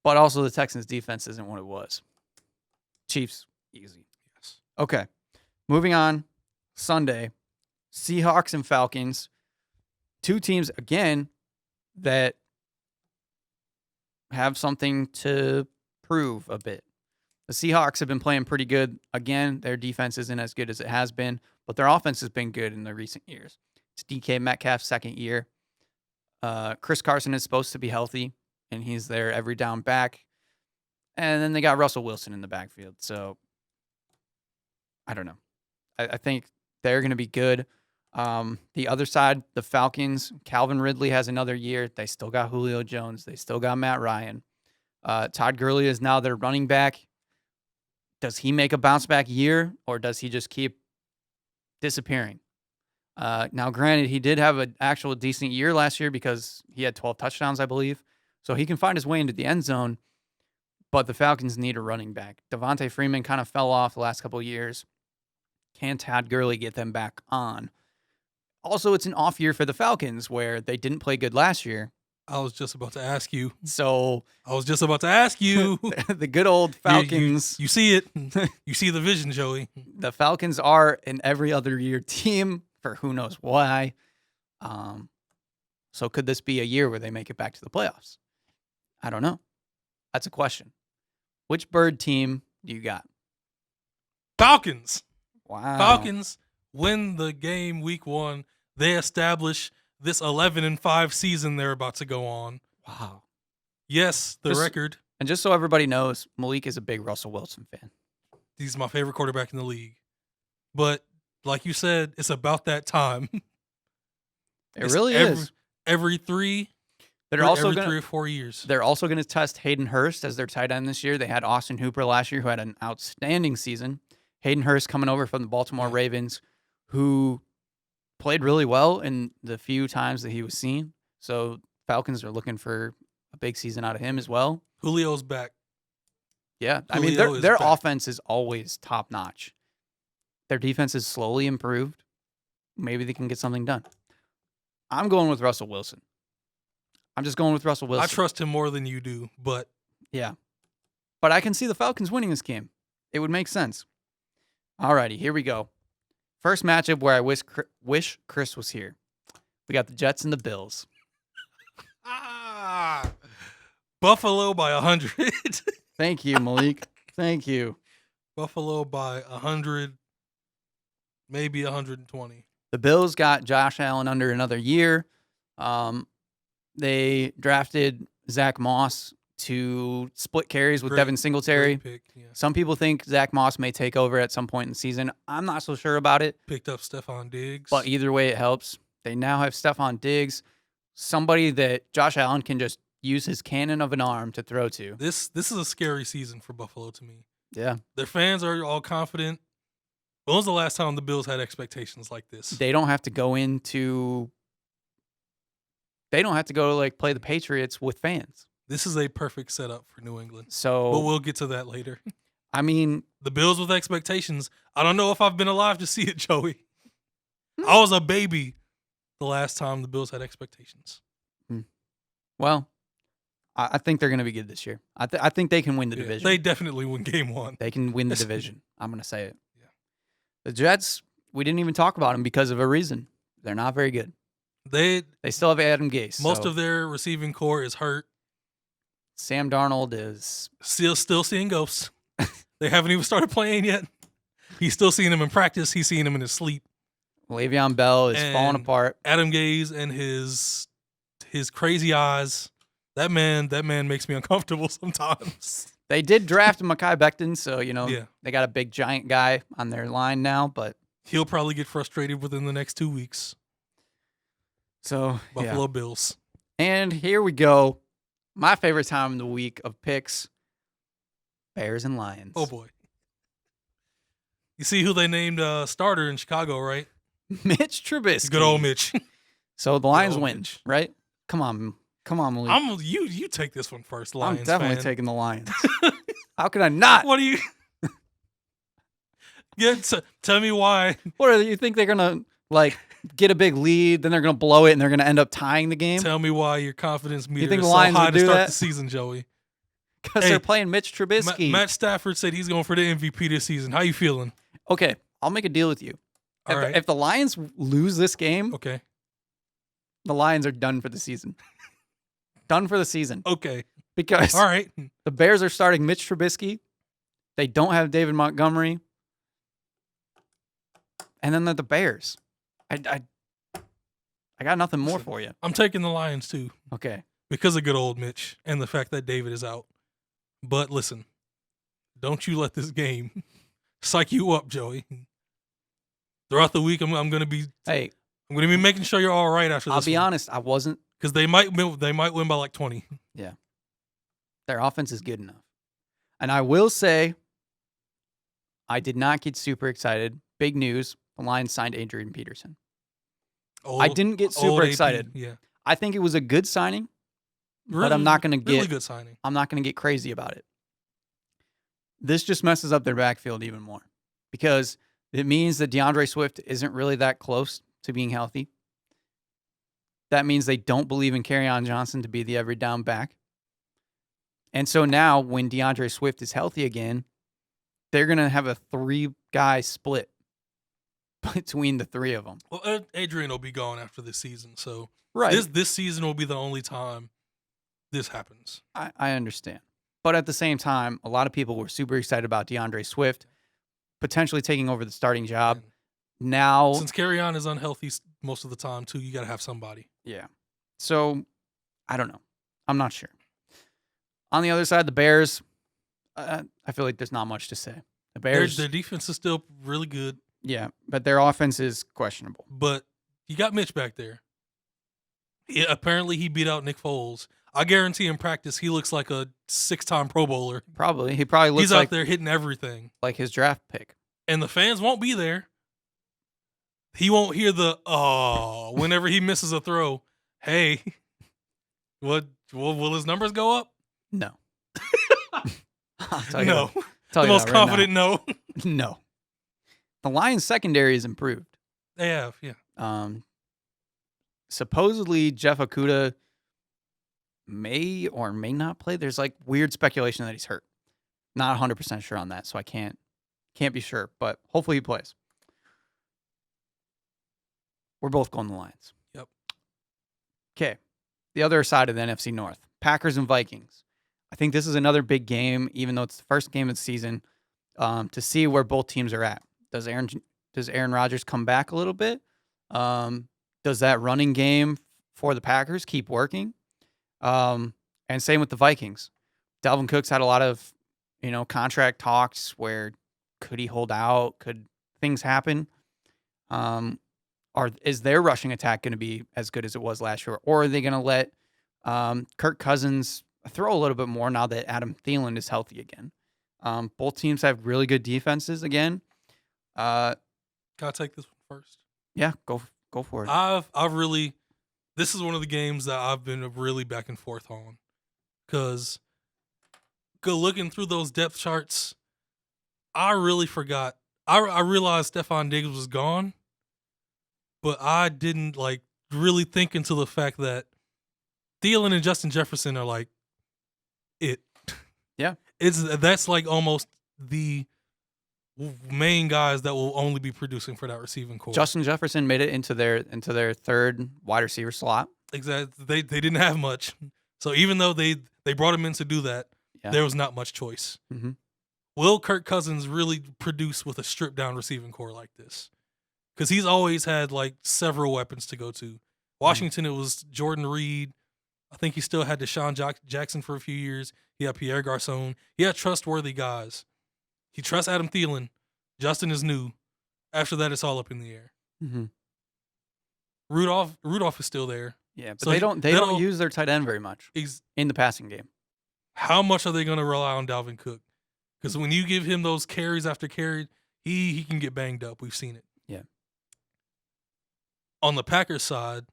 Speaker 1: But also the Texans' defense isn't what it was. Chiefs, easy.
Speaker 2: Yes.
Speaker 1: Okay. Moving on. Sunday, Seahawks and Falcons. 2 teams, again, that have something to prove a bit. The Seahawks have been playing pretty good. Again, their defense isn't as good as it has been, but their offense has been good in the recent years. It's DK Metcalf's second year. Chris Carson is supposed to be healthy, and he's their every down back. And then they got Russell Wilson in the backfield. So, I don't know. I think they're going to be good. The other side, the Falcons, Calvin Ridley has another year. They still got Julio Jones. They still got Matt Ryan. Todd Gurley is now their running back. Does he make a bounce back year, or does he just keep disappearing? Now, granted, he did have an actual decent year last year because he had 12 touchdowns, I believe. So he can find his way into the end zone, but the Falcons need a running back. Devontae Freeman kind of fell off the last couple of years. Can Todd Gurley get them back on? Also, it's an off year for the Falcons where they didn't play good last year.
Speaker 2: I was just about to ask you.
Speaker 1: So
Speaker 2: the
Speaker 1: good old Falcons.
Speaker 2: You see it. You see the vision, Joey.
Speaker 1: The Falcons are an every other year team for who knows why. So could this be a year where they make it back to the playoffs? I don't know. That's a question. Which bird team do you got?
Speaker 2: Falcons.
Speaker 1: Wow.
Speaker 2: Falcons win the game week 1. They establish this 11-5 season they're about to go on.
Speaker 1: Wow.
Speaker 2: Yes, the record.
Speaker 1: And just so everybody knows, Malik is a big Russell Wilson fan.
Speaker 2: He's my favorite quarterback in the league. But like you said, it's about that time.
Speaker 1: It really is.
Speaker 2: Every 3 or 4 years.
Speaker 1: They're also going to test Hayden Hurst as their tight end this year. They had Austin Hooper last year, who had an outstanding season. Hayden Hurst coming over from the Baltimore Ravens, who played really well in the few times that he was seen. So Falcons are looking for a big season out of him as well.
Speaker 2: Julio's back.
Speaker 1: Yeah, I mean, their offense is always top notch. Their defense is slowly improved. Maybe they can get something done. I'm going with Russell Wilson. I'm just going with Russell Wilson.
Speaker 2: I trust him more than you do, but
Speaker 1: yeah. But I can see the Falcons winning this game. It would make sense. Alrighty, here we go. First matchup where I wish Chris was here. We got the Jets and the Bills.
Speaker 2: Buffalo by 100.
Speaker 1: Thank you, Malik. Thank you.
Speaker 2: Buffalo by 100, maybe 120.
Speaker 1: The Bills got Josh Allen under another year. They drafted Zach Moss to split carries with Devin Singletary.
Speaker 2: Pick, yeah.
Speaker 1: Some people think Zach Moss may take over at some point in the season. I'm not so sure about it.
Speaker 2: Picked up Stephon Diggs.
Speaker 1: But either way, it helps. They now have Stephon Diggs, somebody that Josh Allen can just use his cannon of an arm to throw to.
Speaker 2: This is a scary season for Buffalo to me.
Speaker 1: Yeah.
Speaker 2: Their fans are all confident. When was the last time the Bills had expectations like this?
Speaker 1: They don't have to go play the Patriots with fans.
Speaker 2: This is a perfect setup for New England.
Speaker 1: So,
Speaker 2: but we'll get to that later.
Speaker 1: I mean,
Speaker 2: the Bills with expectations. I don't know if I've been alive to see it, Joey. I was a baby the last time the Bills had expectations.
Speaker 1: Well, I think they're going to be good this year. I think they can win the division.
Speaker 2: They definitely win game 1.
Speaker 1: They can win the division. I'm going to say it. Yeah. The Jets, we didn't even talk about them because of a reason. They're not very good. They still have Adam Gase.
Speaker 2: Most of their receiving core is hurt.
Speaker 1: Sam Darnold is
Speaker 2: still seeing ghosts. They haven't even started playing yet. He's still seeing them in practice. He's seeing them in his sleep.
Speaker 1: Le'Veon Bell is falling apart.
Speaker 2: Adam Gase and his crazy eyes. That man makes me uncomfortable sometimes.
Speaker 1: They did draft Mekhi Becton, so
Speaker 2: Yeah.
Speaker 1: they got a big giant guy on their line now, but
Speaker 2: He'll probably get frustrated within the next 2 weeks.
Speaker 1: so
Speaker 2: Buffalo Bills.
Speaker 1: And here we go. My favorite time of the week of picks. Bears and Lions.
Speaker 2: Oh boy. You see who they named starter in Chicago, right?
Speaker 1: Mitch Trubisky.
Speaker 2: Good old Mitch.
Speaker 1: So the Lions win,
Speaker 2: Mitch.
Speaker 1: right? Come on, Malik.
Speaker 2: You take this one first, Lions.
Speaker 1: I'm definitely
Speaker 2: fan.
Speaker 1: taking the Lions. How can I not?
Speaker 2: What do you? Yeah, tell me why.
Speaker 1: What do you think they're gonna get a big lead, then they're gonna blow it, and they're gonna end up tying the game?
Speaker 2: Tell me why your confidence meter
Speaker 1: think
Speaker 2: is
Speaker 1: the
Speaker 2: so
Speaker 1: Lions
Speaker 2: high
Speaker 1: would
Speaker 2: to
Speaker 1: do
Speaker 2: start
Speaker 1: that?
Speaker 2: the season, Joey.
Speaker 1: Because
Speaker 2: Hey,
Speaker 1: they're playing Mitch Trubisky.
Speaker 2: Matt Stafford said he's going for the MVP this season. How you feeling?
Speaker 1: Okay, I'll make a deal with you.
Speaker 2: All right.
Speaker 1: If the Lions lose this game,
Speaker 2: Okay.
Speaker 1: the Lions are done for the season. Done for the season.
Speaker 2: Okay.
Speaker 1: Because
Speaker 2: All right.
Speaker 1: the Bears are starting Mitch Trubisky. They don't have David Montgomery. And then they're the Bears. I got nothing more for you.
Speaker 2: I'm taking the Lions too
Speaker 1: Okay.
Speaker 2: because of good old Mitch and the fact that David is out. But listen, don't you let this game psych you up, Joey. Throughout the week, I'm gonna be making sure you're all right after this.
Speaker 1: I'll be honest, I wasn't.
Speaker 2: Because they might win by like 20.
Speaker 1: Yeah. Their offense is good enough. And I will say, I did not get super excited. Big news. The Lions signed Adrian Peterson. I didn't get super excited.
Speaker 2: Yeah.
Speaker 1: I think it was a good signing,
Speaker 2: Really,
Speaker 1: but I'm not going to get
Speaker 2: really good signing.
Speaker 1: I'm not going to get crazy about it. This just messes up their backfield even more because it means that DeAndre Swift isn't really that close to being healthy. That means they don't believe in Kerryon Johnson to be the every down back. And so now when DeAndre Swift is healthy again, they're going to have a 3-guy split between the 3 of them.
Speaker 2: Well, Adrian will be gone after this season, so
Speaker 1: Right.
Speaker 2: this season will be the only time this happens.
Speaker 1: I understand. But at the same time, a lot of people were super excited about DeAndre Swift potentially taking over the starting job.
Speaker 2: And
Speaker 1: Now,
Speaker 2: since Kerryon is unhealthy most of the time too, you got to have somebody.
Speaker 1: yeah. So, I don't know. I'm not sure. On the other side, the Bears, I feel like there's not much to say. The Bears,
Speaker 2: Their defense is still really good,
Speaker 1: yeah, but their offense is questionable.
Speaker 2: but you got Mitch back there. Yeah, apparently he beat out Nick Foles. I guarantee in practice he looks like a 6-time Pro Bowler.
Speaker 1: Probably. He probably looks
Speaker 2: He's out there hitting everything.
Speaker 1: like his draft pick.
Speaker 2: And the fans won't be there. He won't hear the whenever he misses a throw. Hey, what will his numbers go up?
Speaker 1: No. I'll tell you
Speaker 2: No.
Speaker 1: that- tell
Speaker 2: The
Speaker 1: you
Speaker 2: most
Speaker 1: that right now.
Speaker 2: confident no.
Speaker 1: No. The Lions secondary is improved.
Speaker 2: They have, yeah.
Speaker 1: Supposedly Jeff Okudah may or may not play. There's like weird speculation that he's hurt. Not 100% sure on that, so I can't be sure, but hopefully he plays. We're both going the Lions.
Speaker 2: Yep.
Speaker 1: Okay. The other side of the NFC North, Packers and Vikings. I think this is another big game, even though it's the first game of the season, to see where both teams are at. Does Aaron Rodgers come back a little bit? Does that running game for the Packers keep working? And same with the Vikings. Dalvin Cook's had a lot of, contract talks where could he hold out? Could things happen? Is their rushing attack going to be as good as it was last year? Or are they going to let Kirk Cousins throw a little bit more now that Adam Thielen is healthy again? Both teams have really good defenses again.
Speaker 2: Can I take this one first?
Speaker 1: Yeah, go for it.
Speaker 2: This is one of the games that I've been really back and forth on. Because looking through those depth charts, I really forgot. I realized Stephon Diggs was gone, but I didn't really think into the fact that Thielen and Justin Jefferson are like it.
Speaker 1: Yeah.
Speaker 2: That's like almost the main guys that will only be producing for that receiving core.
Speaker 1: Justin Jefferson made it into their third wide receiver slot.
Speaker 2: Exactly. They didn't have much. So even though they brought him in to do that, there was not much choice.
Speaker 1: Mm-hmm.
Speaker 2: Will Kirk Cousins really produce with a stripped down receiving core like this? Because he's always had several weapons to go to. Washington, it was Jordan Reed, I think he still had Deshaun Jackson for a few years. He had Pierre Garçon. He had trustworthy guys. He trusts Adam Thielen. Justin is new. After that, it's all up in the air.
Speaker 1: Mm-hmm.
Speaker 2: Rudolph is still there.
Speaker 1: Yeah, but so they don't use their tight end very much in the passing game.
Speaker 2: How much are they going to rely on Dalvin Cook? Because when you give him those carries after carry, he can get banged up. We've seen it.
Speaker 1: Yeah.
Speaker 2: On the Packers side,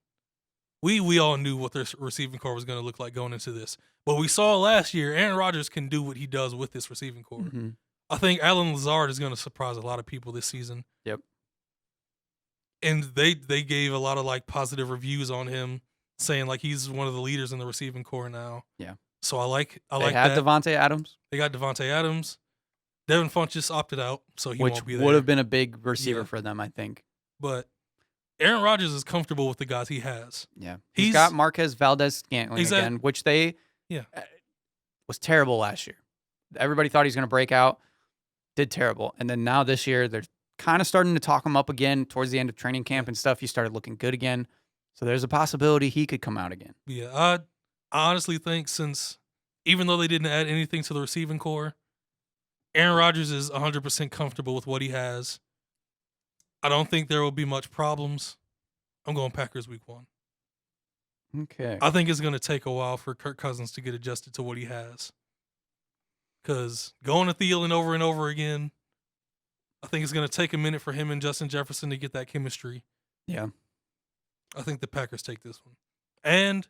Speaker 2: we all knew what their receiving core was going to look like going into this. But we saw last year, Aaron Rodgers can do what he does with this receiving core.
Speaker 1: Mm-hmm.
Speaker 2: I think Allen Lazard is going to surprise a lot of people this season.
Speaker 1: Yep.
Speaker 2: And they gave a lot of like positive reviews on him, saying like he's one of the leaders in the receiving core now.
Speaker 1: Yeah.
Speaker 2: So I like
Speaker 1: that.
Speaker 2: They had
Speaker 1: Davante Adams.
Speaker 2: They got Davante Adams. Devin Funchess opted out, so he won't be there.
Speaker 1: Which would have been a big receiver for them, I think.
Speaker 2: But Aaron Rodgers is comfortable with the guys he has.
Speaker 1: Yeah. He's got Marquez Valdez-Scantling again, which was terrible last year. Everybody thought he was going to break out. Did terrible. And then now this year, they're kind of starting to talk him up again towards the end of training camp and stuff. He started looking good again. So there's a possibility he could come out again.
Speaker 2: Yeah, I honestly think since even though they didn't add anything to the receiving core, Aaron Rodgers is 100% comfortable with what he has. I don't think there will be much problems. I'm going Packers week 1.
Speaker 1: Okay.
Speaker 2: I think it's going to take a while for Kirk Cousins to get adjusted to what he has. Because going to Thielen over and over again, I think it's going to take a minute for him and Justin Jefferson to get that chemistry.
Speaker 1: Yeah.
Speaker 2: I think the Packers take this one. And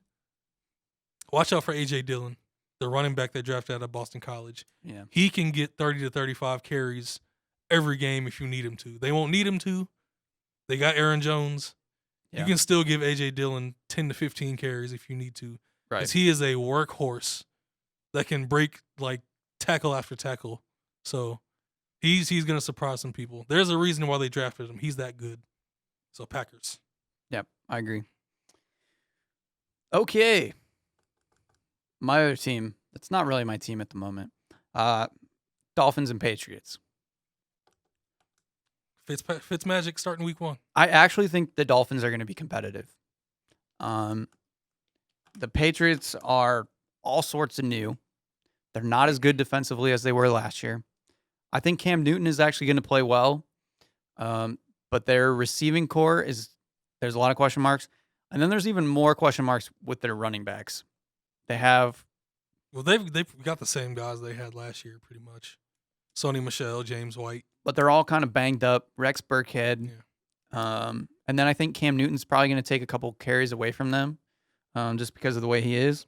Speaker 2: watch out for A.J. Dillon, the running back they drafted out of Boston College.
Speaker 1: Yeah.
Speaker 2: He can get 30 to 35 carries every game if you need him to. They won't need him to. They got Aaron Jones. Yeah. You can still give A.J. Dillon 10 to 15 carries if you need to.
Speaker 1: Right.
Speaker 2: Because he is a workhorse that can break, like, tackle after tackle. So he's going to surprise some people. There's a reason why they drafted him. He's that good. So Packers.
Speaker 1: Yep, I agree. Okay. My other team, that's not really my team at the moment. Dolphins and Patriots.
Speaker 2: Fitzmagic starting week 1.
Speaker 1: I actually think the Dolphins are going to be competitive. The Patriots are all sorts of new. They're not as good defensively as they were last year. I think Cam Newton is actually going to play well. But their receiving core there's a lot of question marks. And then there's even more question marks with their running backs. They've
Speaker 2: got the same guys they had last year pretty much. Sony Michel, James White.
Speaker 1: But they're all kind of banged up. Rex Burkhead. Yeah. And then I think Cam Newton's probably going to take a couple carries away from them just because of the way he is.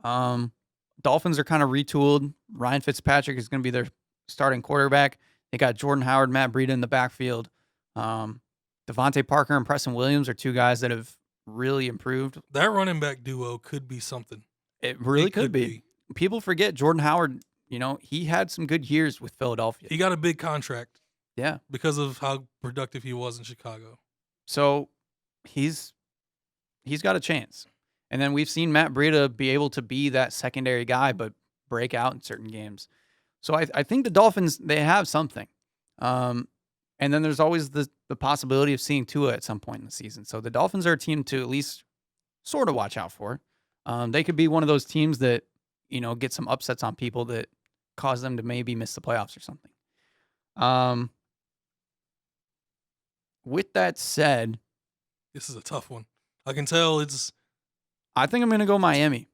Speaker 1: Dolphins are kind of retooled. Ryan Fitzpatrick is going to be their starting quarterback. They got Jordan Howard, Matt Breida in the backfield. Devontae Parker and Preston Williams are two guys that have really improved.
Speaker 2: That running back duo could be something.
Speaker 1: It really could be. People forget Jordan Howard, he had some good years with Philadelphia.
Speaker 2: He got a big contract.
Speaker 1: Yeah.
Speaker 2: Because of how productive he was in Chicago.
Speaker 1: So he's got a chance. And then we've seen Matt Breida be able to be that secondary guy, but break out in certain games. So I think the Dolphins, they have something. And then there's always the possibility of seeing Tua at some point in the season. So the Dolphins are a team to at least sort of watch out for. They could be one of those teams that, get some upsets on people that cause them to maybe miss the playoffs or something. With that said,
Speaker 2: this is a tough one. I can tell it's.
Speaker 1: I think I'm going to go Miami.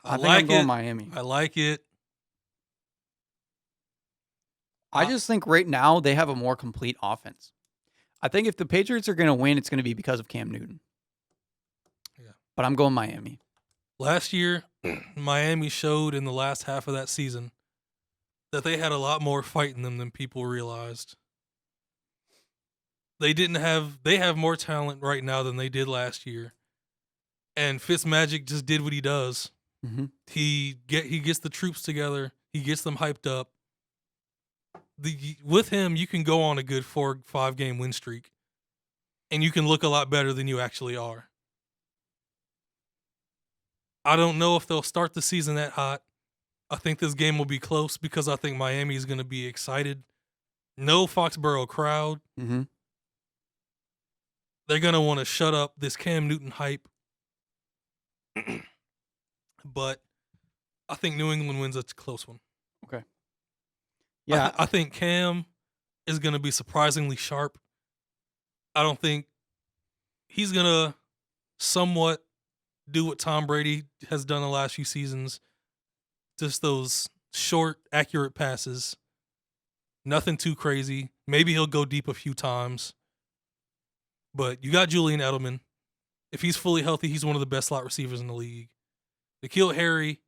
Speaker 1: I think I'm going Miami.
Speaker 2: I like it.
Speaker 1: I just think right now they have a more complete offense. I think if the Patriots are going to win, it's going to be because of Cam Newton.
Speaker 2: Yeah.
Speaker 1: But I'm going Miami.
Speaker 2: Last year, Miami showed in the last half of that season that they had a lot more fight in them than people realized. They have more talent right now than they did last year. And Fitzmagic just did what he does.
Speaker 1: Mm-hmm.
Speaker 2: He gets the troops together. He gets them hyped up. With him, you can go on a good 4-5 game win streak, and you can look a lot better than you actually are. I don't know if they'll start the season that hot. I think this game will be close because I think Miami is going to be excited. No Foxborough crowd.
Speaker 1: Mm-hmm.
Speaker 2: They're going to want to shut up this Cam Newton hype. But I think New England wins a close one.
Speaker 1: Okay. Yeah.
Speaker 2: I think Cam is going to be surprisingly sharp. I don't think he's going to somewhat do what Tom Brady has done the last few seasons. Just those short, accurate passes. Nothing too crazy. Maybe he'll go deep a few times. But you got Julian Edelman. If he's fully healthy, he's one of the best slot receivers in the league. N'Keal Harry,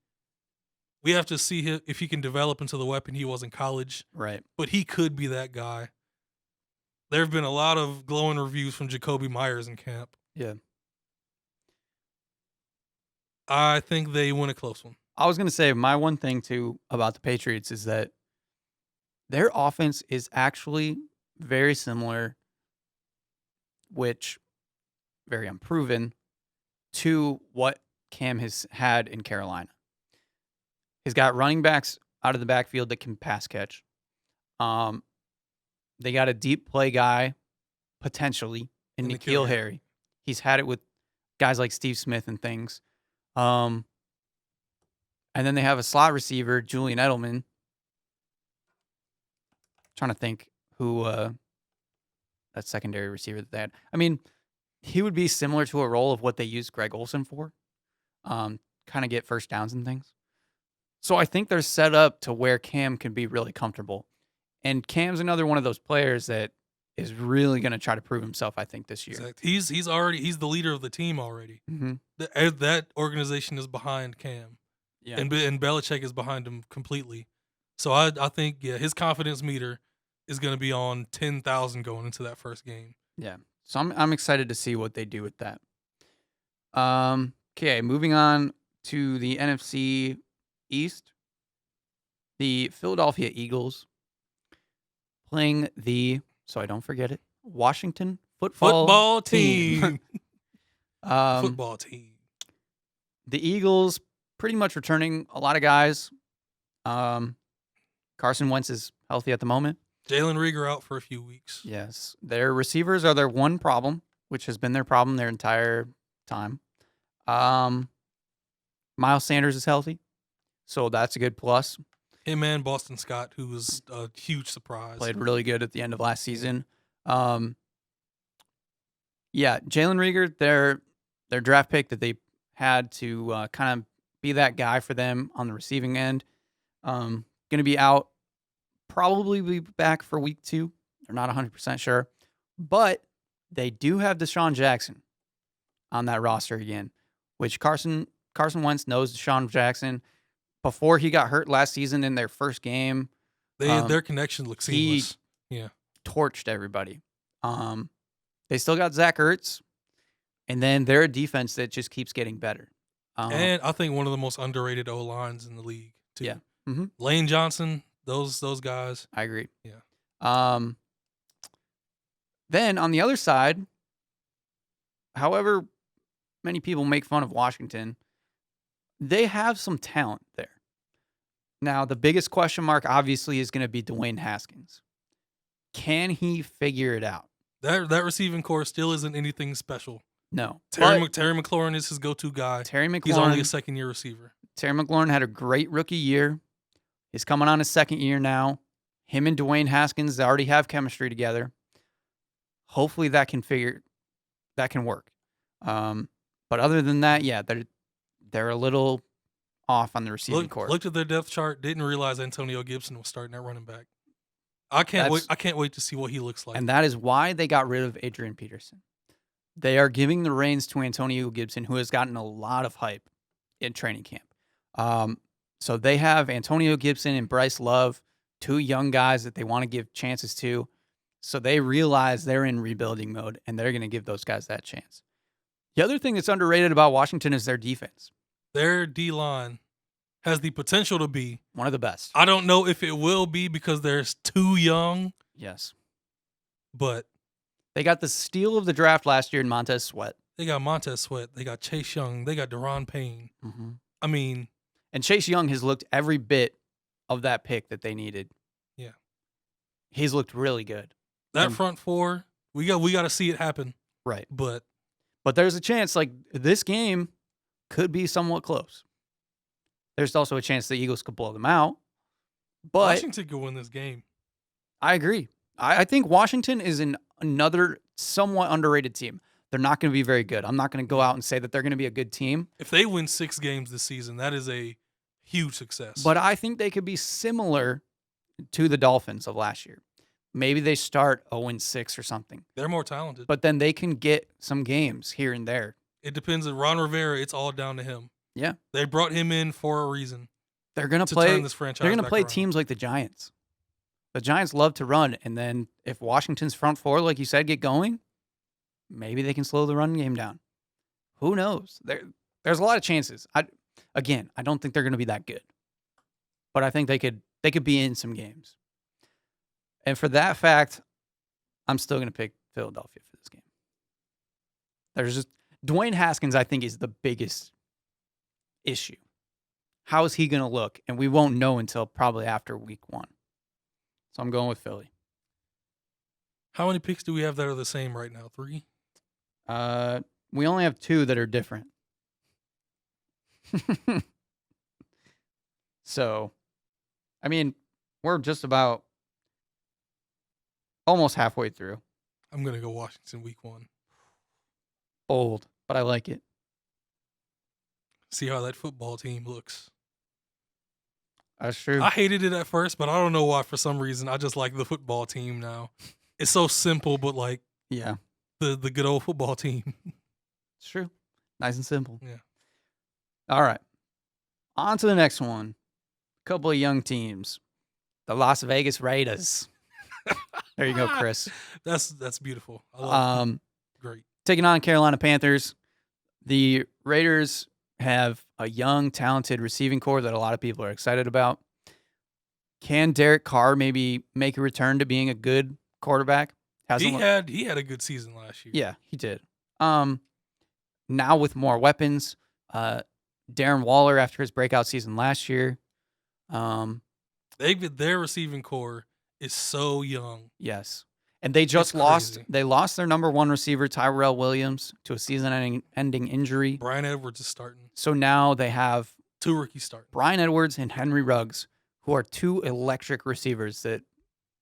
Speaker 2: we have to see if he can develop into the weapon he was in college.
Speaker 1: Right.
Speaker 2: But he could be that guy. There have been a lot of glowing reviews from Jacoby Myers in camp.
Speaker 1: Yeah.
Speaker 2: I think they win a close one.
Speaker 1: I was going to say my one thing, too, about the Patriots is that their offense is actually very similar, which very unproven, to what Cam has had in Carolina. He's got running backs out of the backfield that can pass catch. They got a deep play guy, potentially, in N'Keal Harry. He's had it with guys like Steve Smith and things. And then they have a slot receiver, Julian Edelman. Trying to think who that secondary receiver that they had. I mean, he would be similar to a role of what they used Greg Olsen for. Kind of get first downs and things. So I think they're set up to where Cam can be really comfortable. And Cam's another one of those players that is really going to try to prove himself, I think, this year.
Speaker 2: Exactly. He's the leader of the team already.
Speaker 1: Mm-hmm.
Speaker 2: That organization is behind Cam.
Speaker 1: Yeah.
Speaker 2: And Belichick is behind him completely. So I think, his confidence meter is going to be on 10,000 going into that first game.
Speaker 1: Yeah. So I'm excited to see what they do with that. Okay, moving on to the NFC East. The Philadelphia Eagles playing so I don't forget it, Washington football team.
Speaker 2: Football team.
Speaker 1: The Eagles pretty much returning a lot of guys. Carson Wentz is healthy at the moment.
Speaker 2: Jalen Reagor out for a few weeks.
Speaker 1: Yes. Their receivers are their one problem, which has been their problem their entire time. Miles Sanders is healthy, so that's a good plus.
Speaker 2: Him and Boston Scott, who was a huge surprise.
Speaker 1: Played really good at the end of last season. Jalen Reagor, their draft pick that they had to kind of be that guy for them on the receiving end. Going to be out. Probably be back for week 2. They're not 100% sure. But they do have Deshaun Jackson on that roster again, which Carson Wentz knows Deshaun Jackson. Before he got hurt last season in their first game,
Speaker 2: their connection looks seamless. Yeah,
Speaker 1: torched everybody. They still got Zach Ertz, and then they're a defense that just keeps getting better.
Speaker 2: And I think one of the most underrated O-lines in the league, too.
Speaker 1: Yeah. Mm-hmm.
Speaker 2: Lane Johnson, those guys.
Speaker 1: I agree.
Speaker 2: Yeah.
Speaker 1: Then on the other side, however many people make fun of Washington, they have some talent there. Now, the biggest question mark obviously is going to be Dwayne Haskins. Can he figure it out?
Speaker 2: That receiving core still isn't anything special.
Speaker 1: No.
Speaker 2: Terry McLaurin is his go-to guy. He's only a second-year receiver.
Speaker 1: Terry McLaurin had a great rookie year. He's coming on his second year now. Him and Dwayne Haskins already have chemistry together. Hopefully that can work. But other than that, yeah, they're a little off on the receiving core.
Speaker 2: Looked at their depth chart, didn't realize Antonio Gibson was starting at running back. I can't wait to see what he looks like.
Speaker 1: And that is why they got rid of Adrian Peterson. They are giving the reins to Antonio Gibson, who has gotten a lot of hype in training camp. So they have Antonio Gibson and Bryce Love, 2 young guys that they want to give chances to. So they realize they're in rebuilding mode, and they're going to give those guys that chance. The other thing that's underrated about Washington is their defense.
Speaker 2: Their D-line has the potential to be
Speaker 1: one of the best.
Speaker 2: I don't know if it will be because they're too young.
Speaker 1: Yes.
Speaker 2: But
Speaker 1: they got the steal of the draft last year in Montez Sweat.
Speaker 2: They got Montez Sweat. They got Chase Young. They got Deron Payne.
Speaker 1: Mm-hmm.
Speaker 2: I mean.
Speaker 1: And Chase Young has looked every bit of that pick that they needed.
Speaker 2: Yeah.
Speaker 1: He's looked really good.
Speaker 2: That front four, we got to see it happen.
Speaker 1: Right.
Speaker 2: But
Speaker 1: there's a chance, like this game, could be somewhat close. There's also a chance the Eagles could blow them out. But
Speaker 2: Washington could win this game.
Speaker 1: I agree. I think Washington is another somewhat underrated team. They're not going to be very good. I'm not going to go out and say that they're going to be a good team.
Speaker 2: If they win 6 games this season, that is a huge success.
Speaker 1: But I think they could be similar to the Dolphins of last year. Maybe they start 0-6 or something.
Speaker 2: They're more talented.
Speaker 1: But then they can get some games here and there.
Speaker 2: It depends on Ron Rivera. It's all down to him.
Speaker 1: Yeah.
Speaker 2: They brought him in for a reason.
Speaker 1: They're going to play
Speaker 2: turn this franchise
Speaker 1: They're going to play
Speaker 2: around.
Speaker 1: teams like the Giants. The Giants love to run, and then if Washington's front four, like you said, get going, maybe they can slow the run game down. Who knows? There's a lot of chances. I don't think they're going to be that good, but I think they could be in some games. And for that fact, I'm still going to pick Philadelphia for this game. There's just Dwayne Haskins, I think, is the biggest issue. How is he going to look? And we won't know until probably after week 1. So I'm going with Philly.
Speaker 2: How many picks do we have that are the same right now? 3?
Speaker 1: We only have 2 that are different. So, I mean, we're just about almost halfway through.
Speaker 2: I'm going to go Washington week 1.
Speaker 1: Bold, but I like it.
Speaker 2: See how that football team looks.
Speaker 1: That's true.
Speaker 2: I hated it at first, but I don't know why. For some reason, I just like the football team now. It's so simple, but like
Speaker 1: Yeah,
Speaker 2: the good old football team.
Speaker 1: it's true. Nice and simple.
Speaker 2: Yeah.
Speaker 1: All right. On to the next one. Couple of young teams. The Las Vegas Raiders. There you go, Chris.
Speaker 2: That's beautiful. I love it. Great.
Speaker 1: Taking on Carolina Panthers. The Raiders have a young, talented receiving core that a lot of people are excited about. Can Derek Carr maybe make a return to being a good quarterback?
Speaker 2: He had a good season last year.
Speaker 1: Yeah, he did. Now with more weapons, Darren Waller after his breakout season last year.
Speaker 2: Their receiving core is so young.
Speaker 1: Yes. And they just lost their number 1 receiver, Tyrell Williams, to a season-ending injury.
Speaker 2: Bryan Edwards is starting.
Speaker 1: So now they have
Speaker 2: 2 rookies starting.
Speaker 1: Bryan Edwards and Henry Ruggs, who are 2 electric receivers that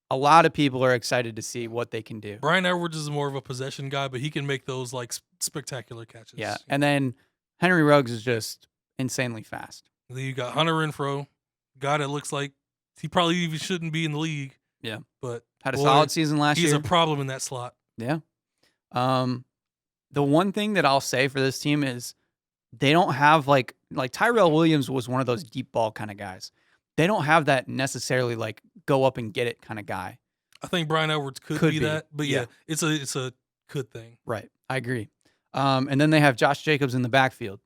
Speaker 1: a lot of people are excited to see what they can do.
Speaker 2: Bryan Edwards is more of a possession guy, but he can make those like spectacular catches.
Speaker 1: Yeah. And then Henry Ruggs is just insanely fast.
Speaker 2: And then you got Hunter Renfrow, guy that looks like he probably even shouldn't be in the league.
Speaker 1: Yeah.
Speaker 2: But
Speaker 1: had a solid season last year.
Speaker 2: He's a problem in that slot.
Speaker 1: Yeah. The one thing that I'll say for this team is they don't have like Tyrell Williams was one of those deep ball kind of guys. They don't have that necessarily like go up and get it kind of guy.
Speaker 2: I think Bryan Edwards could be that, but yeah, it's a good thing.
Speaker 1: Right. I agree. And then they have Josh Jacobs in the backfield.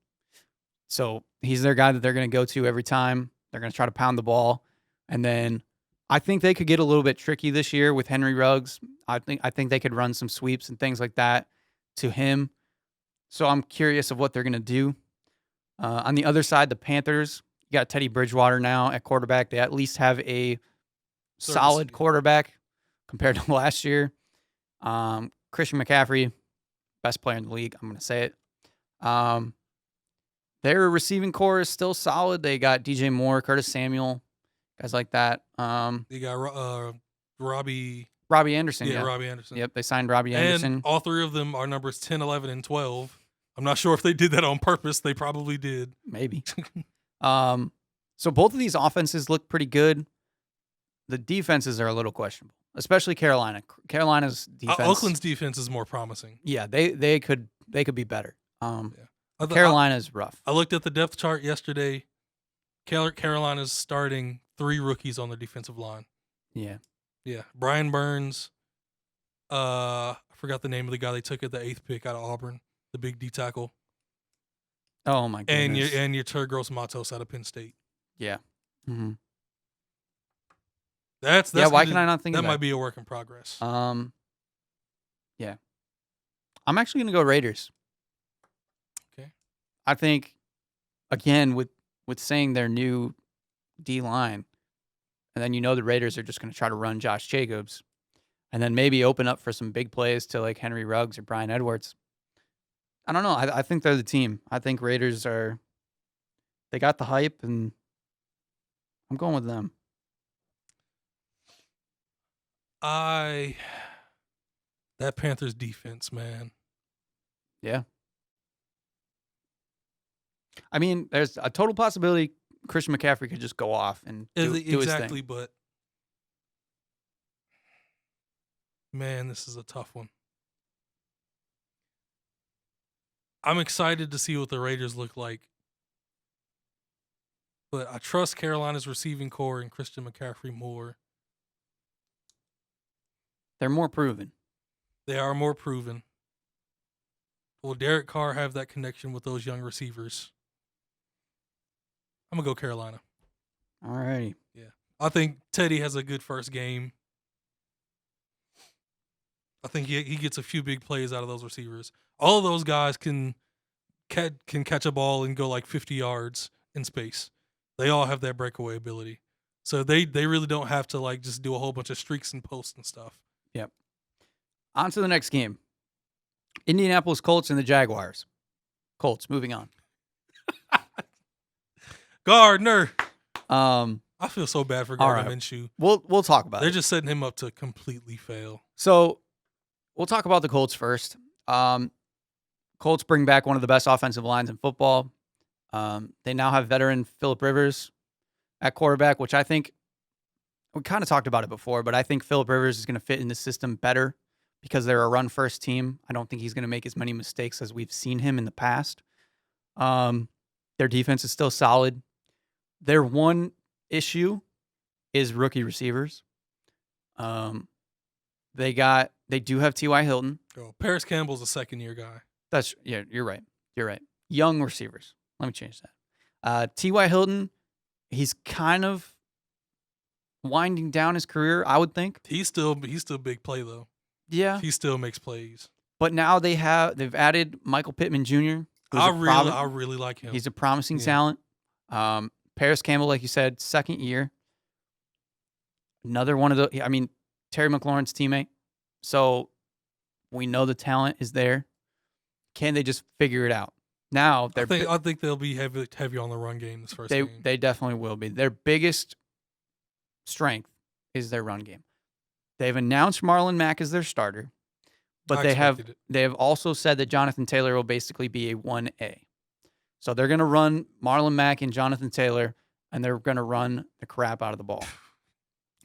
Speaker 1: So he's their guy that they're going to go to every time. They're going to try to pound the ball. And then I think they could get a little bit tricky this year with Henry Ruggs. I think they could run some sweeps and things like that to him. So I'm curious of what they're going to do. On the other side, the Panthers, you got Teddy Bridgewater now at quarterback. They at least have a solid quarterback compared to last year. Christian McCaffrey, best player in the league. I'm going to say it. Their receiving core is still solid. They got DJ Moore, Curtis Samuel, guys like that.
Speaker 2: They got Robbie
Speaker 1: Anderson.
Speaker 2: Yeah, Robbie Anderson.
Speaker 1: Yep, they signed Robbie Anderson.
Speaker 2: And all 3 of them are numbers 10, 11, and 12. I'm not sure if they did that on purpose. They probably did.
Speaker 1: Maybe. So both of these offenses look pretty good. The defenses are a little questionable, especially Carolina. Carolina's defense.
Speaker 2: Oakland's defense is more promising.
Speaker 1: Yeah, they could be better. Carolina's rough.
Speaker 2: I looked at the depth chart yesterday. Carolina's starting 3 rookies on their defensive line.
Speaker 1: Yeah.
Speaker 2: Yeah. Brian Burns. I forgot the name of the guy they took at the 8th pick out of Auburn, the big D tackle.
Speaker 1: Oh my goodness.
Speaker 2: And your Turgros Matos out of Penn State.
Speaker 1: Yeah. Mm-hmm.
Speaker 2: That's
Speaker 1: why can I not think of
Speaker 2: that?
Speaker 1: that?
Speaker 2: Might be a work in progress.
Speaker 1: Yeah. I'm actually going to go Raiders.
Speaker 2: Okay.
Speaker 1: I think, again, with saying their new D-line, and then the Raiders are just going to try to run Josh Jacobs, and then maybe open up for some big plays to like Henry Ruggs or Bryan Edwards. I don't know. I think they're the team. I think Raiders are. They got the hype, and I'm going with them.
Speaker 2: That Panthers defense, man.
Speaker 1: Yeah. I mean, there's a total possibility Christian McCaffrey could just go off and do his thing.
Speaker 2: But man, this is a tough one. I'm excited to see what the Raiders look like. But I trust Carolina's receiving core and Christian McCaffrey more.
Speaker 1: They're more proven.
Speaker 2: They are more proven. Will Derek Carr have that connection with those young receivers? I'm going to go Carolina.
Speaker 1: All righty.
Speaker 2: Yeah. I think Teddy has a good first game. I think he gets a few big plays out of those receivers. All of those guys can catch a ball and go like 50 yards in space. They all have that breakaway ability. So they really don't have to like just do a whole bunch of streaks and posts and stuff.
Speaker 1: Yep. On to the next game. Indianapolis Colts and the Jaguars. Colts, moving on.
Speaker 2: Gardner.
Speaker 1: I
Speaker 2: feel so bad for Gardner Minshew.
Speaker 1: We'll talk about
Speaker 2: They're just setting him up to completely fail.
Speaker 1: So we'll talk about the Colts first. Colts bring back one of the best offensive lines in football. They now have veteran Phillip Rivers at quarterback, which I think we kind of talked about it before, but I think Phillip Rivers is going to fit in the system better because they're a run-first team. I don't think he's going to make as many mistakes as we've seen him in the past. Their defense is still solid. Their one issue is rookie receivers. They do have T.Y. Hilton.
Speaker 2: Oh, Paris Campbell's a second-year guy.
Speaker 1: You're right. You're right. Young receivers. Let me change that. T.Y. Hilton, he's kind of winding down his career, I would think.
Speaker 2: He's still big play though.
Speaker 1: Yeah.
Speaker 2: He still makes plays.
Speaker 1: But now they've added Michael Pittman Jr.
Speaker 2: I really like him.
Speaker 1: He's a promising talent. Paris Campbell, like you said, second year. Another one of Terry McLaurin's teammate. So we know the talent is there. Can they just figure it out? Now
Speaker 2: I think they'll be heavy on the run game this first game.
Speaker 1: They definitely will be. Their biggest strength is their run game. They've announced Marlon Mack as their starter, but they have also said that Jonathan Taylor will basically be a 1A. So they're going to run Marlon Mack and Jonathan Taylor, and they're going to run the crap out of the ball.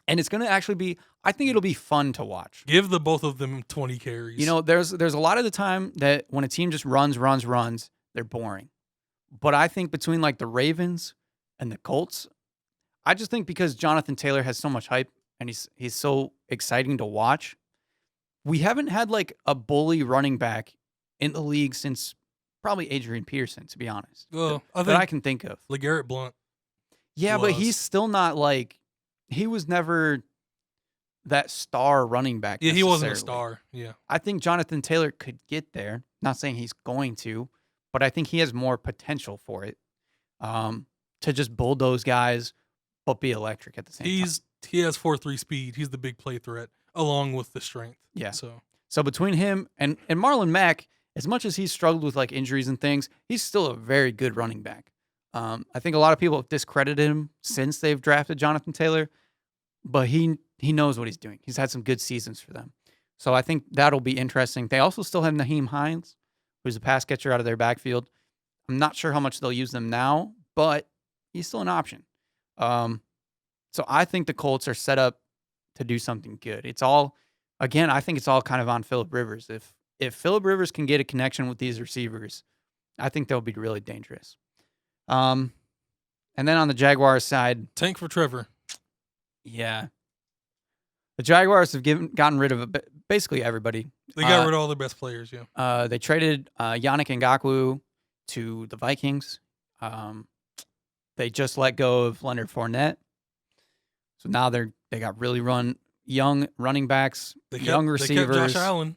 Speaker 1: And it's going to actually be, I think it'll be fun to watch.
Speaker 2: Give the both of them 20 carries.
Speaker 1: You know, there's a lot of the time that when a team just runs, they're boring. But I think between like the Ravens and the Colts, I just think because Jonathan Taylor has so much hype and he's so exciting to watch, we haven't had like a bully running back in the league since probably Adrian Peterson, to be honest.
Speaker 2: Well,
Speaker 1: that I can think of.
Speaker 2: LeGarrette Blount.
Speaker 1: Yeah, but he's still not like, he was never that star running back.
Speaker 2: Yeah, he wasn't a star. Yeah.
Speaker 1: I think Jonathan Taylor could get there. Not saying he's going to, but I think he has more potential for it. To just bulldoze guys, but be electric at the same time.
Speaker 2: He has 4.3 speed. He's the big play threat, along with the strength.
Speaker 1: Yeah. So between him and Marlon Mack, as much as he's struggled with like injuries and things, he's still a very good running back. I think a lot of people have discredited him since they've drafted Jonathan Taylor, but he knows what he's doing. He's had some good seasons for them. So I think that'll be interesting. They also still have Naheem Hines, who's a pass catcher out of their backfield. I'm not sure how much they'll use them now, but he's still an option. So I think the Colts are set up to do something good. I think it's all kind of on Phillip Rivers. If Phillip Rivers can get a connection with these receivers, I think they'll be really dangerous. And then on the Jaguars side,
Speaker 2: tank for Trevor.
Speaker 1: Yeah. The Jaguars have gotten rid of basically everybody.
Speaker 2: They got rid of all their best players, yeah.
Speaker 1: They traded Yannick Ngakoue to the Vikings. They just let go of Leonard Fournette. So now they got really young running backs, young receivers.
Speaker 2: They kept Josh Allen.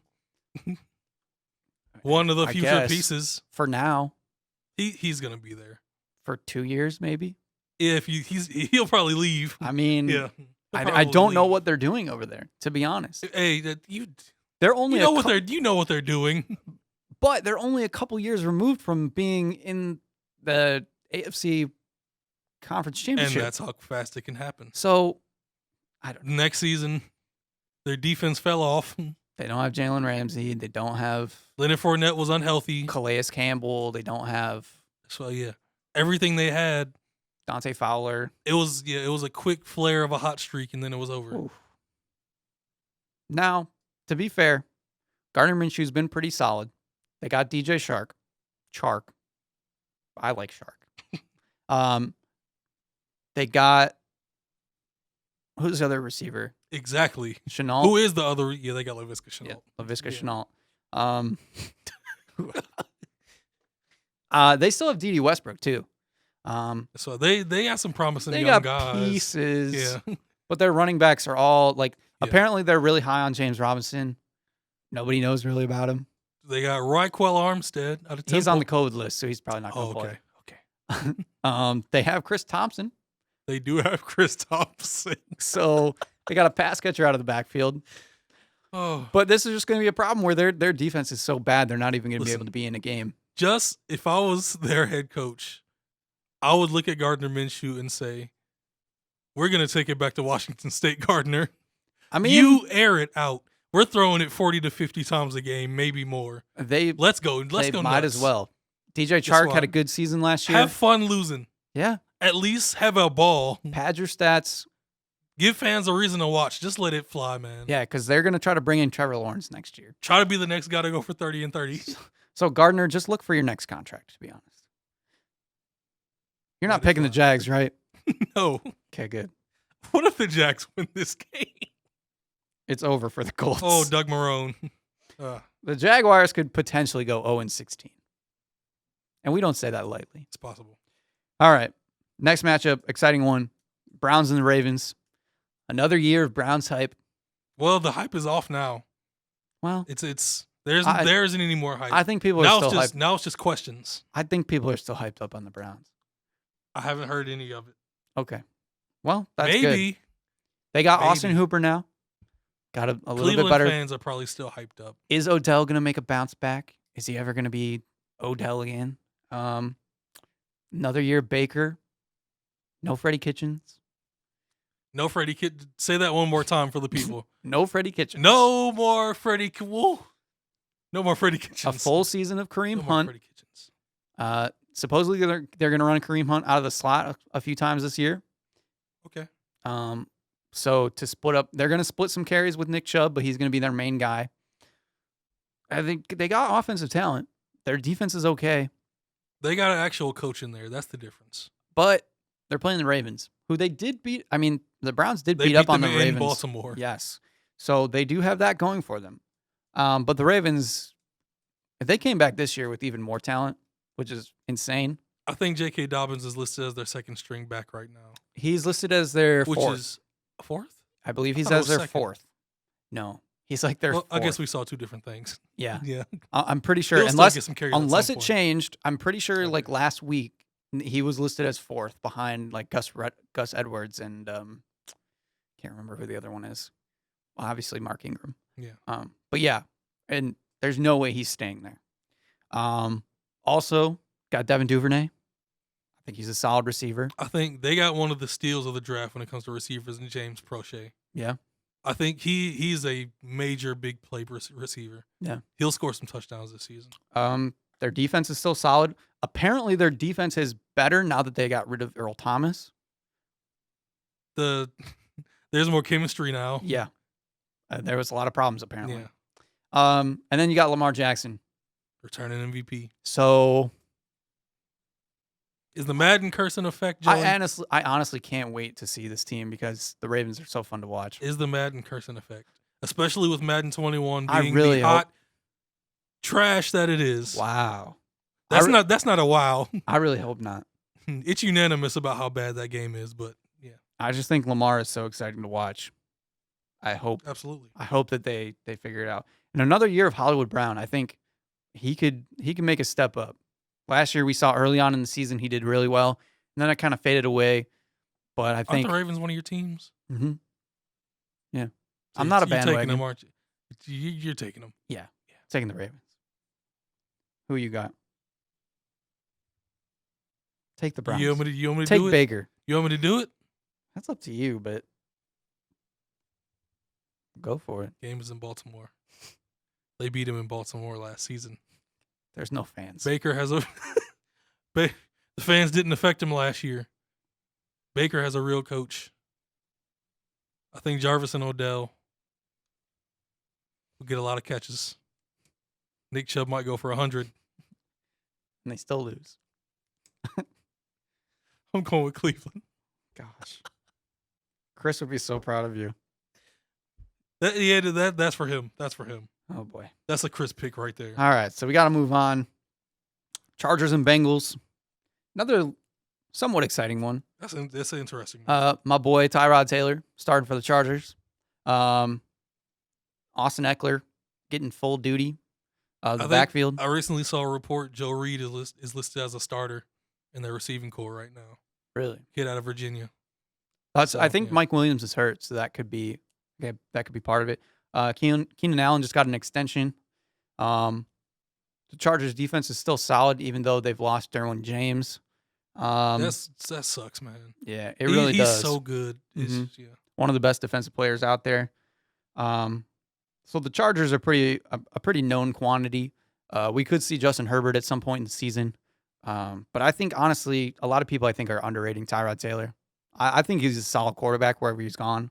Speaker 2: One of the future pieces.
Speaker 1: For now.
Speaker 2: He's going to be there.
Speaker 1: For 2 years, maybe?
Speaker 2: He'll probably leave.
Speaker 1: I mean,
Speaker 2: yeah,
Speaker 1: I don't know what they're doing over there, to be honest.
Speaker 2: Hey,
Speaker 1: they're only
Speaker 2: you know what they're doing.
Speaker 1: but they're only a couple years removed from being in the AFC Conference Championship.
Speaker 2: And that's how fast it can happen.
Speaker 1: So, I don't know.
Speaker 2: Next season, their defense fell off.
Speaker 1: They don't have Jalen Ramsey. They don't have
Speaker 2: Leonard Fournette was unhealthy.
Speaker 1: Calais Campbell. They don't have
Speaker 2: So, yeah. Everything they had.
Speaker 1: Dante Fowler.
Speaker 2: It was a quick flare of a hot streak, and then it was over.
Speaker 1: Oof. Now, to be fair, Gardner Minshew's been pretty solid. They got DJ Chark. I like Shark. They got who's the other receiver?
Speaker 2: Exactly.
Speaker 1: Chenault.
Speaker 2: Who is the other? Yeah, they got Laviska Chenault.
Speaker 1: Yeah, Laviska Chenault. They still have D.D. Westbrook too.
Speaker 2: So they got some promising
Speaker 1: they
Speaker 2: young
Speaker 1: got
Speaker 2: guys.
Speaker 1: pieces.
Speaker 2: Yeah.
Speaker 1: But their running backs are all like.
Speaker 2: Yeah.
Speaker 1: Apparently, they're really high on James Robinson. Nobody knows really about him.
Speaker 2: They got Raquel Armstead out of Temple.
Speaker 1: He's on the code list, so he's probably not going to play.
Speaker 2: Okay.
Speaker 1: They have Chris Thompson.
Speaker 2: They do have Chris Thompson.
Speaker 1: So they got a pass catcher out of the backfield.
Speaker 2: Oh.
Speaker 1: But this is just going to be a problem where their defense is so bad they're not even going to be able to be in a game.
Speaker 2: Just if I was their head coach, I would look at Gardner Minshew and say, we're going to take it back to Washington State, Gardner.
Speaker 1: I mean,
Speaker 2: you air it out. We're throwing it 40 to 50 times a game, maybe more. Let's go. Let's go.
Speaker 1: Might
Speaker 2: nuts.
Speaker 1: as well. DJ Chark had a good season last year.
Speaker 2: Have fun losing.
Speaker 1: Yeah.
Speaker 2: At least have a ball.
Speaker 1: Pad your stats.
Speaker 2: Give fans a reason to watch. Just let it fly, man.
Speaker 1: Yeah, because they're going to try to bring in Trevor Lawrence next year.
Speaker 2: Try to be the next guy to go for 30 and 30.
Speaker 1: So, Gardner, just look for your next contract, to be honest. You're not picking the Jags, right?
Speaker 2: No.
Speaker 1: Okay, good.
Speaker 2: What if the Jags win this game?
Speaker 1: It's over for the Colts.
Speaker 2: Oh, Doug Marrone.
Speaker 1: The Jaguars could potentially go 0-16. And we don't say that lightly.
Speaker 2: It's possible.
Speaker 1: All right. Next matchup, exciting one. Browns and the Ravens. Another year of Browns hype.
Speaker 2: Well, the hype is off now.
Speaker 1: Well,
Speaker 2: there isn't any more hype.
Speaker 1: I think people are still hyped.
Speaker 2: Now it's just questions.
Speaker 1: I think people are still hyped up on the Browns.
Speaker 2: I haven't heard any of it.
Speaker 1: Okay. Well, that's
Speaker 2: Maybe.
Speaker 1: good. They got Austin Hooper now. Got a little
Speaker 2: Cleveland
Speaker 1: bit better.
Speaker 2: Fans are probably still hyped up.
Speaker 1: Is Odell going to make a bounce back? Is he ever going to be Odell again? Another year Baker. No Freddie Kitchens.
Speaker 2: No Freddie Kitchens. Say that one more time for the people.
Speaker 1: No Freddie Kitchens.
Speaker 2: No more Freddie. No more Freddie Kitchens.
Speaker 1: A full season of Kareem
Speaker 2: no
Speaker 1: Hunt.
Speaker 2: More Freddie Kitchens.
Speaker 1: Supposedly they're going to run Kareem Hunt out of the slot a few times this year.
Speaker 2: Okay.
Speaker 1: So to split up, they're going to split some carries with Nick Chubb, but he's going to be their main guy. I think they got offensive talent. Their defense is okay.
Speaker 2: They got an actual coach in there. That's the difference.
Speaker 1: But they're playing the Ravens, who they did beat. I mean, the Browns did beat up on the Ravens
Speaker 2: in Baltimore.
Speaker 1: Yes. So they do have that going for them. But the Ravens, if they came back this year with even more talent, which is insane.
Speaker 2: I think J.K. Dobbins is listed as their second string back right now.
Speaker 1: He's listed as their fourth.
Speaker 2: Which is fourth?
Speaker 1: I believe he's as their fourth. No. He's like their fourth.
Speaker 2: I guess we saw two different things.
Speaker 1: Yeah.
Speaker 2: Yeah.
Speaker 1: I'm pretty sure. Unless it changed, I'm pretty sure like last week he was listed as fourth behind like Gus Edwards and can't remember who the other one is. Well, obviously Mark Ingram.
Speaker 2: Yeah.
Speaker 1: But yeah, and there's no way he's staying there. Also got Devin Duvernay. I think he's a solid receiver.
Speaker 2: I think they got one of the steals of the draft when it comes to receivers in James Prochet.
Speaker 1: Yeah.
Speaker 2: I think he's a major big play receiver.
Speaker 1: Yeah.
Speaker 2: He'll score some touchdowns this season.
Speaker 1: Their defense is still solid. Apparently their defense is better now that they got rid of Earl Thomas.
Speaker 2: There's more chemistry now.
Speaker 1: Yeah. There was a lot of problems apparently.
Speaker 2: Yeah.
Speaker 1: And then you got Lamar Jackson.
Speaker 2: Returning MVP.
Speaker 1: So
Speaker 2: is the Madden curse in effect, Joey?
Speaker 1: I honestly can't wait to see this team because the Ravens are so fun to watch.
Speaker 2: Is the Madden curse in effect? Especially with Madden 21 being
Speaker 1: really
Speaker 2: the hot trash that it is.
Speaker 1: Wow.
Speaker 2: That's not a wow.
Speaker 1: I really hope not.
Speaker 2: It's unanimous about how bad that game is, but yeah.
Speaker 1: I just think Lamar is so exciting to watch. I hope.
Speaker 2: Absolutely.
Speaker 1: I hope that they figure it out. And another year of Hollywood Brown, I think he could make a step up. Last year we saw early on in the season he did really well, and then it kind of faded away. But I think
Speaker 2: aren't the Ravens one of your teams?
Speaker 1: Mm-hmm. Yeah.
Speaker 2: So
Speaker 1: I'm not a
Speaker 2: bandwagon.
Speaker 1: bandwagon.
Speaker 2: Taking them, aren't you? You're taking them.
Speaker 1: Yeah. Taking the Ravens. Who you got? Take the Browns.
Speaker 2: You want me to
Speaker 1: Take
Speaker 2: do it?
Speaker 1: Baker.
Speaker 2: You want me to do it?
Speaker 1: That's up to you, but go for it.
Speaker 2: Game is in Baltimore. They beat him in Baltimore last season.
Speaker 1: There's no fans.
Speaker 2: Baker has a the fans didn't affect him last year. Baker has a real coach. I think Jarvis and Odell will get a lot of catches. Nick Chubb might go for 100.
Speaker 1: And they still lose.
Speaker 2: I'm going with Cleveland.
Speaker 1: Gosh. Chris would be so proud of you.
Speaker 2: That's for him. That's for him.
Speaker 1: Oh, boy.
Speaker 2: That's a Chris pick right there.
Speaker 1: All right, so we got to move on. Chargers and Bengals. Another somewhat exciting one.
Speaker 2: That's an interesting one.
Speaker 1: My boy Tyrod Taylor starting for the Chargers. Austin Eckler getting full duty. The backfield.
Speaker 2: I recently saw a report Joe Reed is listed as a starter in their receiving core right now.
Speaker 1: Really?
Speaker 2: Kid out of Virginia.
Speaker 1: I think Mike Williams is hurt, so that could be part of it. Keenan Allen just got an extension. The Chargers defense is still solid, even though they've lost Derwin James.
Speaker 2: That sucks, man.
Speaker 1: Yeah, it really does.
Speaker 2: He's so good.
Speaker 1: Mm-hmm.
Speaker 2: Yeah.
Speaker 1: One of the best defensive players out there. So the Chargers are a pretty known quantity. We could see Justin Herbert at some point in the season. But I think, honestly, a lot of people, are underrating Tyrod Taylor. I think he's a solid quarterback wherever he's gone.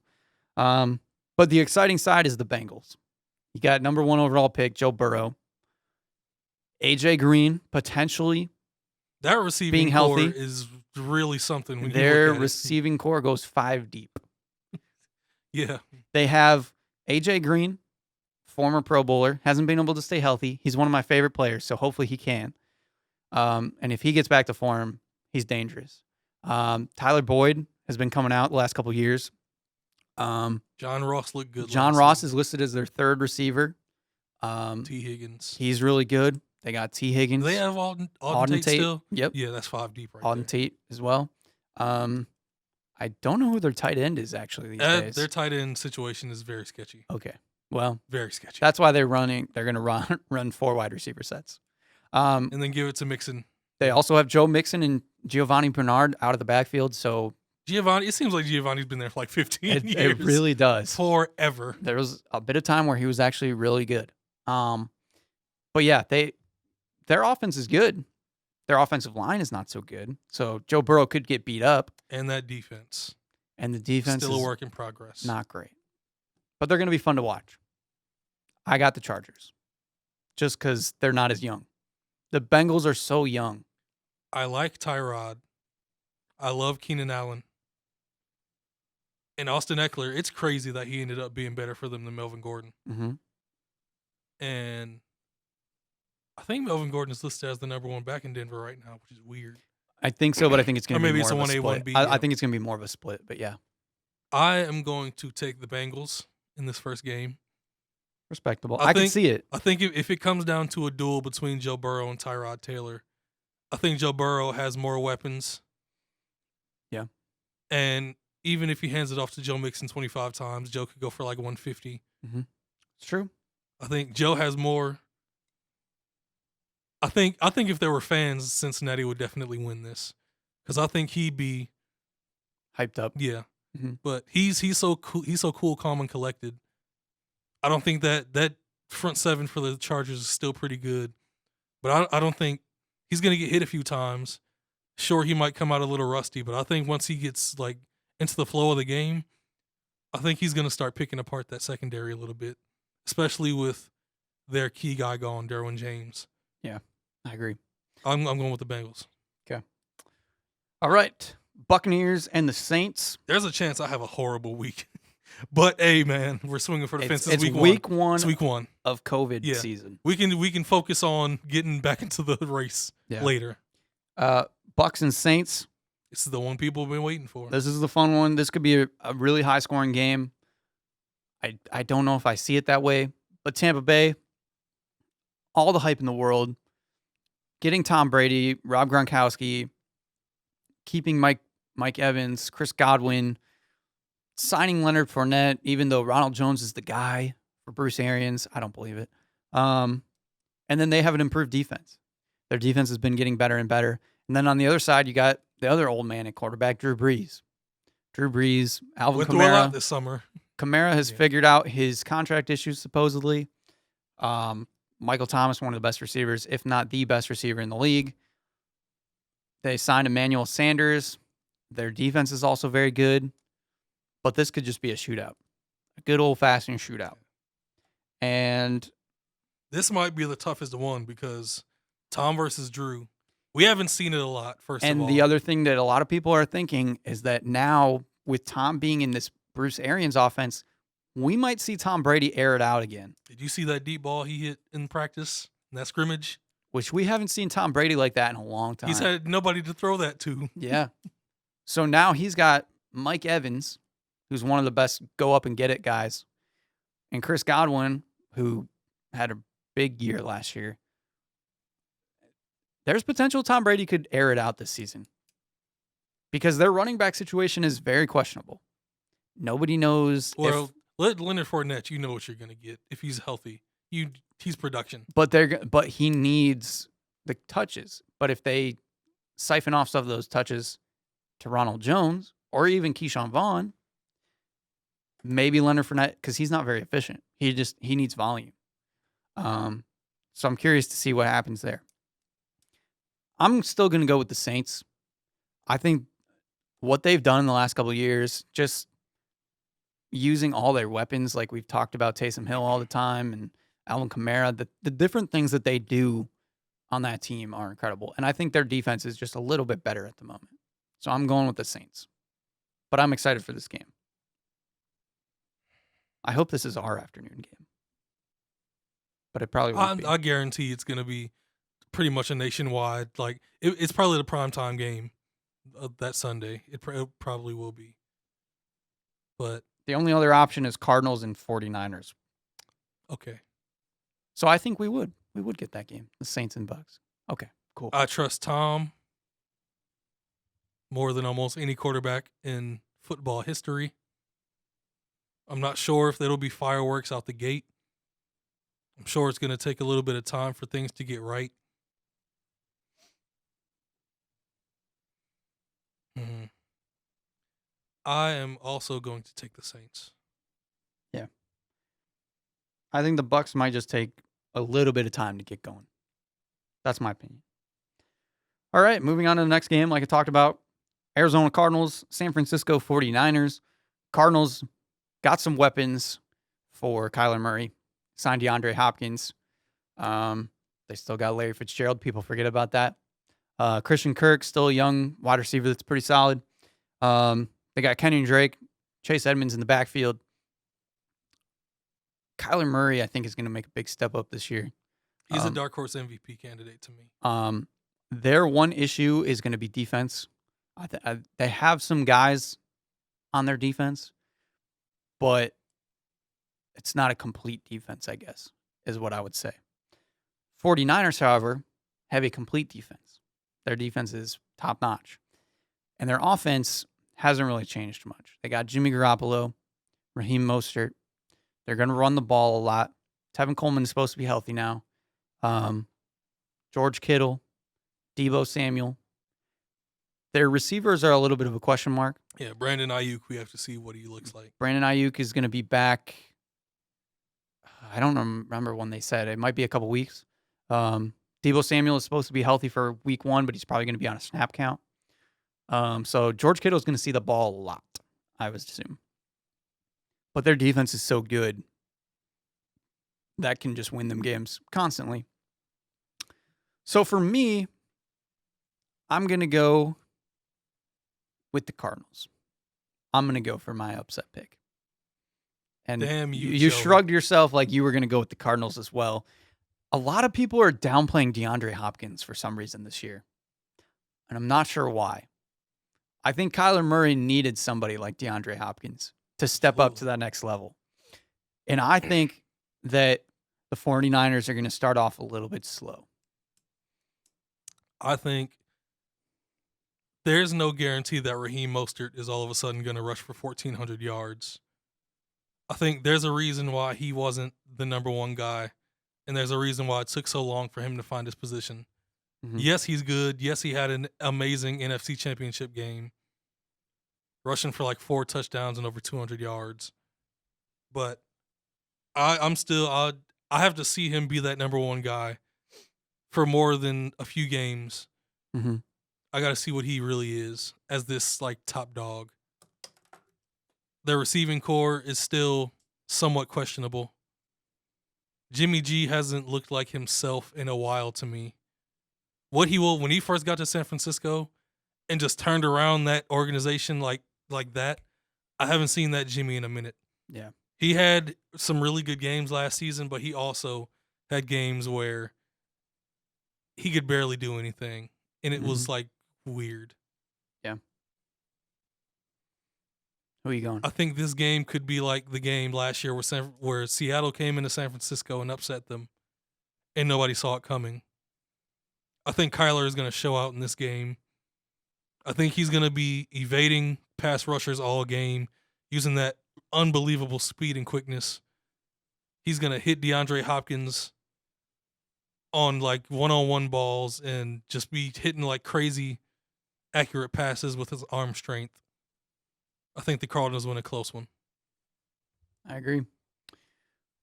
Speaker 1: But the exciting side is the Bengals. You got number 1 overall pick, Joe Burrow. AJ Green, potentially.
Speaker 2: That receiving
Speaker 1: being healthy
Speaker 2: core is really something. When
Speaker 1: their receiving core goes 5 deep.
Speaker 2: Yeah.
Speaker 1: They have AJ Green, former Pro Bowler, hasn't been able to stay healthy. He's one of my favorite players, so hopefully he can. And if he gets back to form, he's dangerous. Tyler Boyd has been coming out the last couple of years.
Speaker 2: John Ross looked good.
Speaker 1: John Ross is listed as their 3rd receiver.
Speaker 2: T. Higgins.
Speaker 1: He's really good. They got T. Higgins.
Speaker 2: Do they have Auden Tate still?
Speaker 1: Yep.
Speaker 2: Yeah, that's 5 deep right
Speaker 1: Auden Tate as well. I don't know who their tight end is actually these days.
Speaker 2: Their tight end situation is very sketchy.
Speaker 1: Okay. Well,
Speaker 2: very sketchy.
Speaker 1: That's why they're going to run 4 wide receiver sets.
Speaker 2: And then give it to Mixon.
Speaker 1: They also have Joe Mixon and Giovanni Bernard out of the backfield. So
Speaker 2: it seems like Giovanni's been there for like 15 years.
Speaker 1: It really does.
Speaker 2: Forever.
Speaker 1: There was a bit of time where he was actually really good. But yeah, their offense is good. Their offensive line is not so good. So Joe Burrow could get beat up.
Speaker 2: And that defense.
Speaker 1: And the defense
Speaker 2: still
Speaker 1: is
Speaker 2: a work in progress.
Speaker 1: Not great. But they're going to be fun to watch. I got the Chargers. Just because they're not as young. The Bengals are so young.
Speaker 2: I like Tyrod. I love Keenan Allen. And Austin Eckler, it's crazy that he ended up being better for them than Melvin Gordon.
Speaker 1: Mm-hmm.
Speaker 2: And I think Melvin Gordon is listed as the number 1 back in Denver right now, which is weird.
Speaker 1: I think so, but I think it's going to be more of a split.
Speaker 2: 1A, 1B.
Speaker 1: I think it's going to be more of a split, but yeah.
Speaker 2: I am going to take the Bengals in this first game.
Speaker 1: Respectable. I can see it.
Speaker 2: I think if it comes down to a duel between Joe Burrow and Tyrod Taylor, I think Joe Burrow has more weapons.
Speaker 1: Yeah.
Speaker 2: And even if he hands it off to Joe Mixon 25 times, Joe could go for like 150.
Speaker 1: Mm-hmm. It's true.
Speaker 2: I think Joe has more. I think if there were fans, Cincinnati would definitely win this, because I think he'd be
Speaker 1: hyped up.
Speaker 2: Yeah,
Speaker 1: mm-hmm.
Speaker 2: But he's so cool. He's so cool, calm, and collected. I don't think that front 7 for the Chargers is still pretty good, but I don't think he's gonna get hit a few times. Sure, he might come out a little rusty, but I think once he gets like into the flow of the game, I think he's gonna start picking apart that secondary a little bit, especially with their key guy gone, Derwin James.
Speaker 1: Yeah, I agree.
Speaker 2: I'm going with the Bengals.
Speaker 1: Okay. All right. Buccaneers and the Saints.
Speaker 2: There's a chance I have a horrible week. But hey, man, we're swinging for the fences.
Speaker 1: It's
Speaker 2: week one.
Speaker 1: It's
Speaker 2: week 1
Speaker 1: of COVID season.
Speaker 2: We can focus on getting back into the race later.
Speaker 1: Bucs and Saints.
Speaker 2: This is the one people have been waiting for.
Speaker 1: This is the fun one. This could be a really high scoring game. I don't know if I see it that way, but Tampa Bay, all the hype in the world, getting Tom Brady, Rob Gronkowski, keeping Mike Evans, Chris Godwin, signing Leonard Fournette, even though Ronald Jones is the guy for Bruce Arians. I don't believe it. And And then they have an improved defense. Their defense has been getting better and better. And then on the other side, you got the other old man at quarterback, Drew Brees. Alvin
Speaker 2: Went through a lot
Speaker 1: Kamara.
Speaker 2: this summer.
Speaker 1: Kamara has figured out his contract issues, supposedly. Michael Thomas, one of the best receivers, if not the best receiver in the league. They signed Emmanuel Sanders. Their defense is also very good. But this could just be a shootout. A good old-fashioned shootout. And
Speaker 2: this might be the toughest one because Tom versus Drew. We haven't seen it a lot, first of all.
Speaker 1: And the other thing that a lot of people are thinking is that now, with Tom being in this Bruce Arians offense, we might see Tom Brady air it out again.
Speaker 2: Did you see that deep ball he hit in practice, in that scrimmage?
Speaker 1: Which we haven't seen Tom Brady like that in a long time.
Speaker 2: He's had nobody to throw that to.
Speaker 1: Yeah. So now he's got Mike Evans, who's one of the best go-up-and-get-it guys, and Chris Godwin, who had a big year last year. There's potential Tom Brady could air it out this season because their running back situation is very questionable. Nobody knows.
Speaker 2: Well, let Leonard Fournette, you know what you're going to get if he's healthy. He's production.
Speaker 1: But he needs the touches. But if they siphon off some of those touches to Ronald Jones or even Keyshawn Vaughn, maybe Leonard Fournette, because he's not very efficient. He needs volume. So I'm curious to see what happens there. I'm still going to go with the Saints. I think what they've done in the last couple of years, just using all their weapons, like we've talked about Taysom Hill all the time and Alvin Kamara, the different things that they do on that team are incredible. And I think their defense is just a little bit better at the moment. So I'm going with the Saints. But I'm excited for this game. I hope this is our afternoon game. But it probably won't be.
Speaker 2: I guarantee it's going to be pretty much a nationwide. Like it's probably the primetime game that Sunday. It probably will be. But
Speaker 1: the only other option is Cardinals and 49ers.
Speaker 2: Okay.
Speaker 1: So I think we would get that game, the Saints and Bucks. Okay, cool.
Speaker 2: I trust Tom more than almost any quarterback in football history. I'm not sure if it'll be fireworks out the gate. I'm sure it's going to take a little bit of time for things to get right. Mm-hmm. I am also going to take the Saints.
Speaker 1: Yeah. I think the Bucks might just take a little bit of time to get going. That's my opinion. All right, moving on to the next game. Like I talked about, Arizona Cardinals, San Francisco 49ers. Cardinals got some weapons for Kyler Murray. Signed DeAndre Hopkins. They still got Larry Fitzgerald. People forget about that. Christian Kirk, still a young wide receiver that's pretty solid. They got Kenyon Drake, Chase Edmonds in the backfield. Kyler Murray, I think, is going to make a big step up this year.
Speaker 2: He's a dark horse MVP candidate to me.
Speaker 1: Their one issue is going to be defense. They have some guys on their defense, but it's not a complete defense, I guess, is what I would say. 49ers, however, have a complete defense. Their defense is top-notch. And their offense hasn't really changed much. They got Jimmy Garoppolo, Raheem Mostert. They're going to run the ball a lot. Tevin Coleman is supposed to be healthy now. George Kittle, Deebo Samuel. Their receivers are a little bit of a question mark.
Speaker 2: Yeah, Brandon Ayuk, we have to see what he looks like.
Speaker 1: Brandon Ayuk is going to be back. I don't remember when they said. It might be a couple weeks. Deebo Samuel is supposed to be healthy for week 1, but he's probably going to be on a snap count. So George Kittle is going to see the ball a lot, I would assume. But their defense is so good that can just win them games constantly. So for me, I'm going to go with the Cardinals. I'm going to go for my upset pick. And
Speaker 2: damn
Speaker 1: you shrugged yourself like you were going to go with the Cardinals as well. A lot of people are downplaying DeAndre Hopkins for some reason this year. And I'm not sure why. I think Kyler Murray needed somebody like DeAndre Hopkins to step up to that next level. And I think that the 49ers are going to start off a little bit slow.
Speaker 2: I think there's no guarantee that Raheem Mostert is all of a sudden going to rush for 1,400 yards. I think there's a reason why he wasn't the number one guy and there's a reason why it took so long for him to find his position.
Speaker 1: Mm-hmm.
Speaker 2: Yes, he's good. Yes, he had an amazing NFC Championship game, rushing for like 4 touchdowns and over 200 yards. But I have to see him be that number one guy for more than a few games.
Speaker 1: Mm-hmm.
Speaker 2: I got to see what he really is as this like top dog. Their receiving core is still somewhat questionable. Jimmy G hasn't looked like himself in a while to me. What he will when he first got to San Francisco and just turned around that organization like that, I haven't seen that Jimmy in a minute.
Speaker 1: Yeah.
Speaker 2: He had some really good games last season, but he also had games where he could barely do anything, and it was like weird.
Speaker 1: Yeah. Who are you going?
Speaker 2: I think this game could be like the game last year where Seattle came into San Francisco and upset them, and nobody saw it coming. I think Kyler is going to show out in this game. I think he's going to be evading pass rushers all game, using that unbelievable speed and quickness. He's going to hit DeAndre Hopkins on like one-on-one balls and just be hitting like crazy accurate passes with his arm strength. I think the Cardinals win a close one.
Speaker 1: I agree.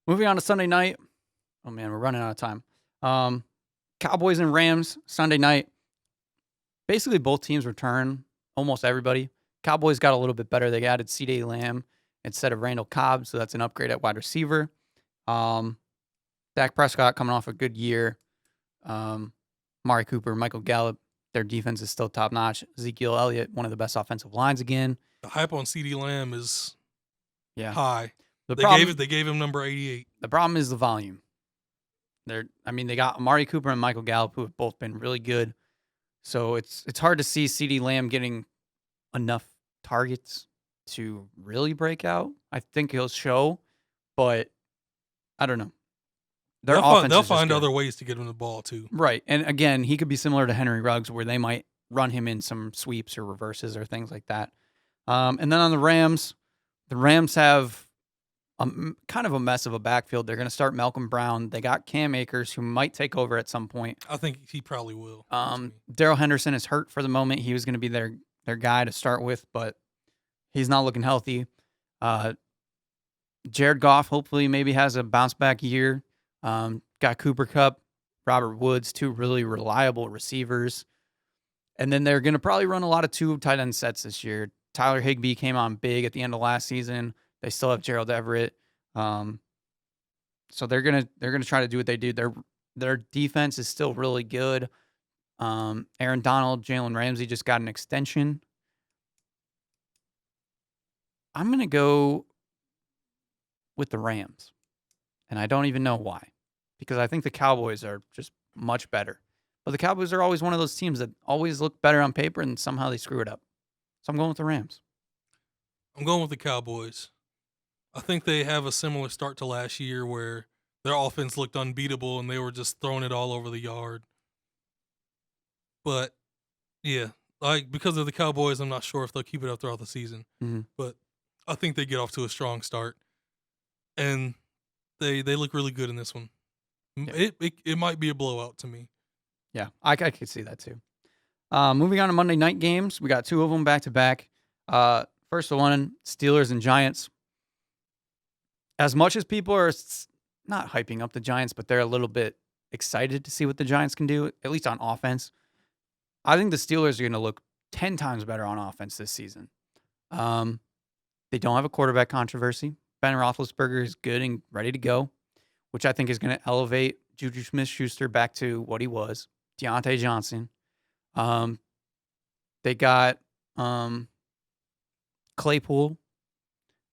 Speaker 1: Moving on to Sunday night. Oh man, we're running out of time. Cowboys and Rams Sunday night. Basically, both teams return almost everybody. Cowboys got a little bit better. They added C.D. Lamb instead of Randall Cobb, so that's an upgrade at wide receiver. Dak Prescott coming off a good year. Amari Cooper, Michael Gallup, their defense is still top notch. Ezekiel Elliott, one of the best offensive lines again.
Speaker 2: The hype on C.D. Lamb is high.
Speaker 1: They
Speaker 2: gave him number 88.
Speaker 1: The problem is the volume. They got Amari Cooper and Michael Gallup, who have both been really good. So it's hard to see C.D. Lamb getting enough targets to really break out. I think he'll show, but I don't know.
Speaker 2: They'll find other ways to get him the ball too.
Speaker 1: Right. And again, he could be similar to Henry Ruggs, where they might run him in some sweeps or reverses or things like that. And then on the Rams have kind of a mess of a backfield. They're going to start Malcolm Brown. They got Cam Akers, who might take over at some point.
Speaker 2: I think he probably will.
Speaker 1: Darrell Henderson is hurt for the moment. He was going to be their guy to start with, but he's not looking healthy. Jared Goff hopefully maybe has a bounce back year. Got Cooper Kupp, Robert Woods, 2 really reliable receivers. And then they're going to probably run a lot of 2 tight end sets this year. Tyler Higbee came on big at the end of last season. They still have Gerald Everett. So they're gonna try to do what they do. Their defense is still really good. Aaron Donald, Jalen Ramsey just got an extension. I'm gonna go with the Rams, and I don't even know why, because I think the Cowboys are just much better. But the Cowboys are always one of those teams that always look better on paper, and somehow they screw it up. So I'm going with the Rams.
Speaker 2: I'm going with the Cowboys. I think they have a similar start to last year where their offense looked unbeatable and they were just throwing it all over the yard. But, yeah, because of the Cowboys, I'm not sure if they'll keep it up throughout the season.
Speaker 1: Mm-hmm.
Speaker 2: But I think they get off to a strong start. And they look really good in this one. Yeah. It might be a blowout to me.
Speaker 1: Yeah, I could see that too. Moving on to Monday night games, we got 2 of them back to back. First one, Steelers and Giants. As much as people are not hyping up the Giants, but they're a little bit excited to see what the Giants can do, at least on offense, I think the Steelers are going to look 10 times better on offense this season. They don't have a quarterback controversy. Ben Roethlisberger is good and ready to go, which I think is going to elevate Juju Smith-Schuster back to what he was. Deontay Johnson. They got Claypool,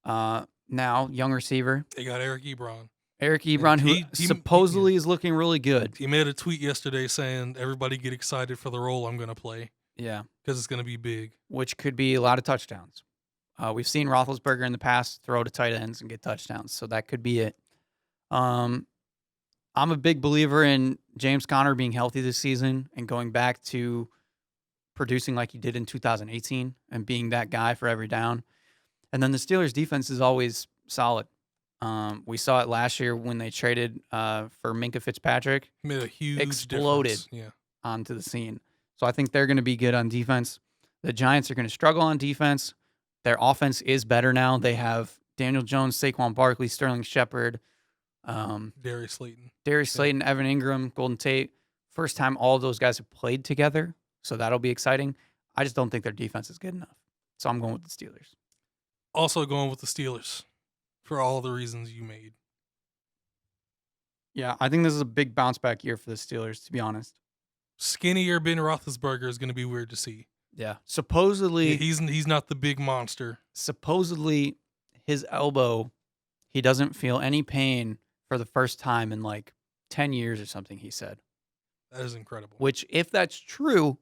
Speaker 1: now young receiver.
Speaker 2: They got Eric Ebron.
Speaker 1: Who supposedly is looking really good.
Speaker 2: He made a tweet yesterday saying, everybody get excited for the role I'm going to play.
Speaker 1: Yeah.
Speaker 2: Because it's going to be big.
Speaker 1: Which could be a lot of touchdowns. We've seen Roethlisberger in the past throw to tight ends and get touchdowns, so that could be it. I'm a big believer in James Conner being healthy this season and going back to producing like he did in 2018 and being that guy for every down. And then the Steelers' defense is always solid. We saw it last year when they traded for Minkah Fitzpatrick.
Speaker 2: Made a huge
Speaker 1: exploded
Speaker 2: difference.
Speaker 1: onto the scene. So I think they're going to be good on defense. The Giants are going to struggle on defense. Their offense is better now. They have Daniel Jones, Saquon Barkley, Sterling Shepard,
Speaker 2: Darius Slayton,
Speaker 1: Evan Ingram, Golden Tate. First time all of those guys have played together, so that'll be exciting. I just don't think their defense is good enough. So I'm going with the Steelers.
Speaker 2: Also going with the Steelers for all the reasons you made.
Speaker 1: Yeah, I think this is a big bounce back year for the Steelers, to be honest.
Speaker 2: Skinnier Ben Roethlisberger is going to be weird to see.
Speaker 1: Yeah. Supposedly,
Speaker 2: he's not the big monster.
Speaker 1: Supposedly, his elbow, he doesn't feel any pain for the first time in like 10 years or something, he said.
Speaker 2: That is incredible.
Speaker 1: Which, if that's true,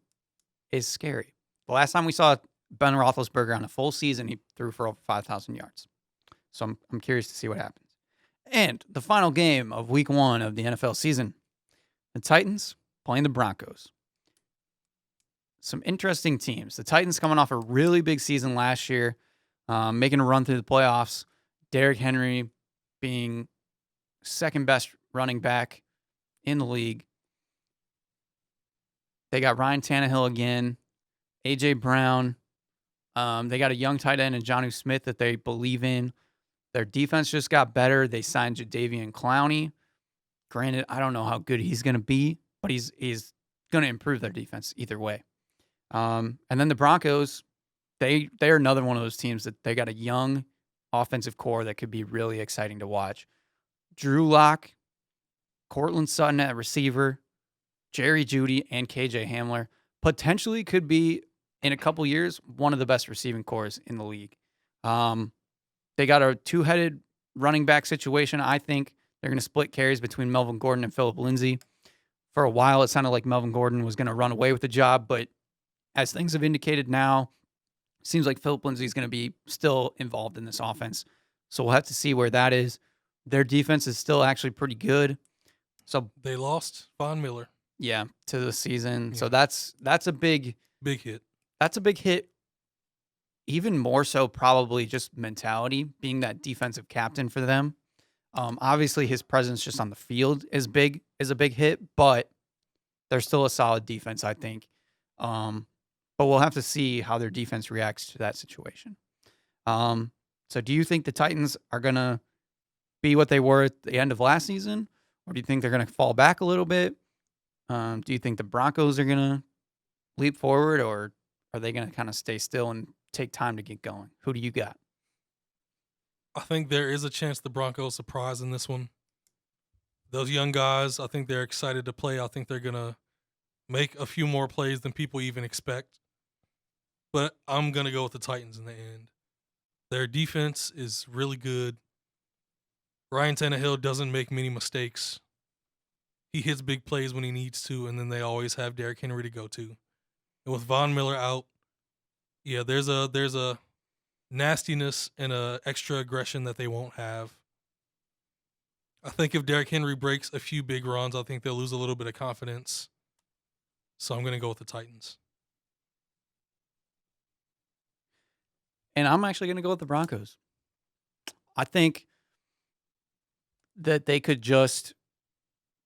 Speaker 1: is scary. The last time we saw Ben Roethlisberger on a full season, he threw for over 5,000 yards. So I'm curious to see what happens. And the final game of week 1 of the NFL season, the Titans playing the Broncos. Some interesting teams. The Titans coming off a really big season last year, making a run through the playoffs. Derrick Henry being second best running back in the league. They got Ryan Tannehill again, A.J. Brown. They got a young tight end in Jonnu Smith that they believe in. Their defense just got better. They signed Jadeveon Clowney. Granted, I don't know how good he's going to be, but he's going to improve their defense either way. And then the Broncos, they're another one of those teams that they got a young offensive core that could be really exciting to watch. Drew Lock, Cortland Sutton at receiver, Jerry Jeudy, and KJ Hamler potentially could be, in a couple years, one of the best receiving cores in the league. They got a two-headed running back situation. I think they're going to split carries between Melvin Gordon and Phillip Lindsay. For a while, it sounded like Melvin Gordon was going to run away with the job, but as things have indicated now, it seems like Phillip Lindsay is going to be still involved in this offense. So we'll have to see where that is. Their defense is still actually pretty good. So
Speaker 2: they lost Von Miller.
Speaker 1: Yeah, to the season. Yeah. So that's a big
Speaker 2: hit.
Speaker 1: That's a big hit. Even more so, probably just mentality, being that defensive captain for them. Obviously, his presence just on the field is a big hit, but they're still a solid defense, I think. But we'll have to see how their defense reacts to that situation. So do you think the Titans are going to be what they were at the end of last season? Or do you think they're going to fall back a little bit? Do you think the Broncos are going to leap forward, or are they going to kind of stay still and take time to get going? Who do you got?
Speaker 2: I think there is a chance the Broncos surprise in this one. Those young guys, I think they're excited to play. I think they're going to make a few more plays than people even expect. But I'm going to go with the Titans in the end. Their defense is really good. Ryan Tannehill doesn't make many mistakes. He hits big plays when he needs to, and then they always have Derrick Henry to go to. And with Von Miller out, yeah, there's a nastiness and a extra aggression that they won't have. I think if Derrick Henry breaks a few big runs, I think they'll lose a little bit of confidence. So I'm going to go with the Titans.
Speaker 1: And I'm actually going to go with the Broncos. I think that they could just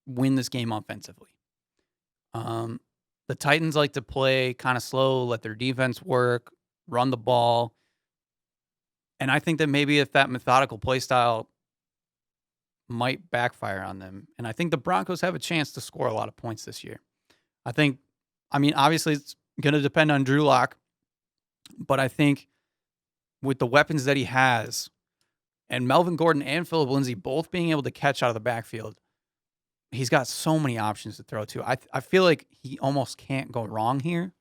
Speaker 1: win this game offensively. The Titans like to play kind of slow, let their defense work, run the ball. And I think that maybe if that methodical play style might backfire on them. And I think the Broncos have a chance to score a lot of points this year. Obviously it's going to depend on Drew Lock, but I think with the weapons that he has, and Melvin Gordon and Phillip Lindsay both being able to catch out of the backfield, he's got so many options to throw to. I feel like he almost can't go wrong here,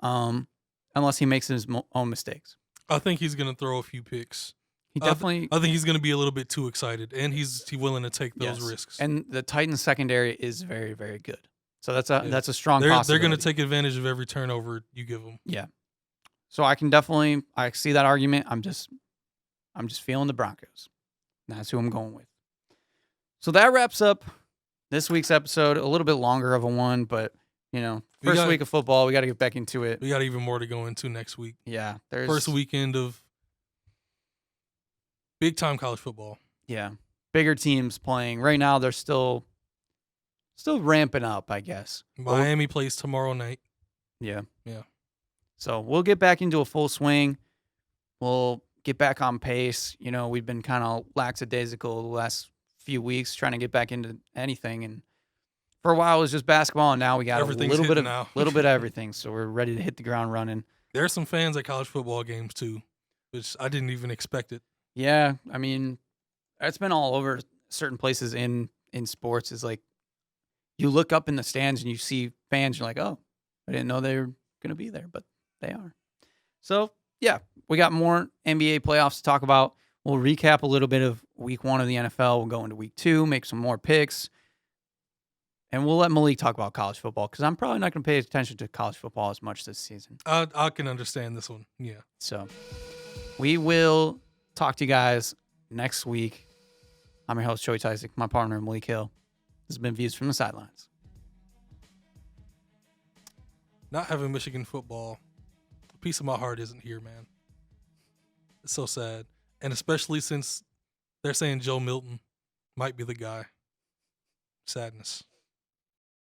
Speaker 1: unless he makes his own mistakes.
Speaker 2: I think he's going to throw a few picks.
Speaker 1: He definitely.
Speaker 2: I think he's going to be a little bit too excited, and he's willing to take those risks.
Speaker 1: And the Titans secondary is very, very good. So that's a strong possibility.
Speaker 2: They're going to take advantage of every turnover you give them.
Speaker 1: Yeah. So I see that argument. I'm just feeling the Broncos. That's who I'm going with. So that wraps up this week's episode. A little bit longer of a one, but first week of football, we got to get back into it.
Speaker 2: We got even more to go into next week.
Speaker 1: Yeah,
Speaker 2: first weekend of big time college football.
Speaker 1: Yeah. Bigger teams playing. Right now, they're still ramping up, I guess.
Speaker 2: Miami plays tomorrow night.
Speaker 1: Yeah.
Speaker 2: Yeah.
Speaker 1: So we'll get back into a full swing. We'll get back on pace. You know, we've been kind of lackadaisical the last few weeks trying to get back into anything. And for a while, it was just basketball. And now we got
Speaker 2: Everything's
Speaker 1: a little bit
Speaker 2: hitting
Speaker 1: of
Speaker 2: now.
Speaker 1: everything. So we're ready to hit the ground running.
Speaker 2: There are some fans at college football games, too, which I didn't even expect it.
Speaker 1: Yeah. I mean, it's been all over certain places in sports. Is like you look up in the stands and you see fans. You're like, oh, I didn't know they were going to be there, but they are. So, yeah, we got more NBA playoffs to talk about. We'll recap a little bit of week 1 of the NFL. We'll go into week 2, make some more picks. And we'll let Malik talk about college football because I'm probably not going to pay attention to college football as much this season.
Speaker 2: I can understand this one. Yeah.
Speaker 1: So, we will talk to you guys next week. I'm your host, Joey Tysick, my partner, Malik Hill. This has been Views from the Sidelines.
Speaker 2: Not having Michigan football, a piece of my heart isn't here, man. It's so sad. And especially since they're saying Joe Milton might be the guy. Sadness.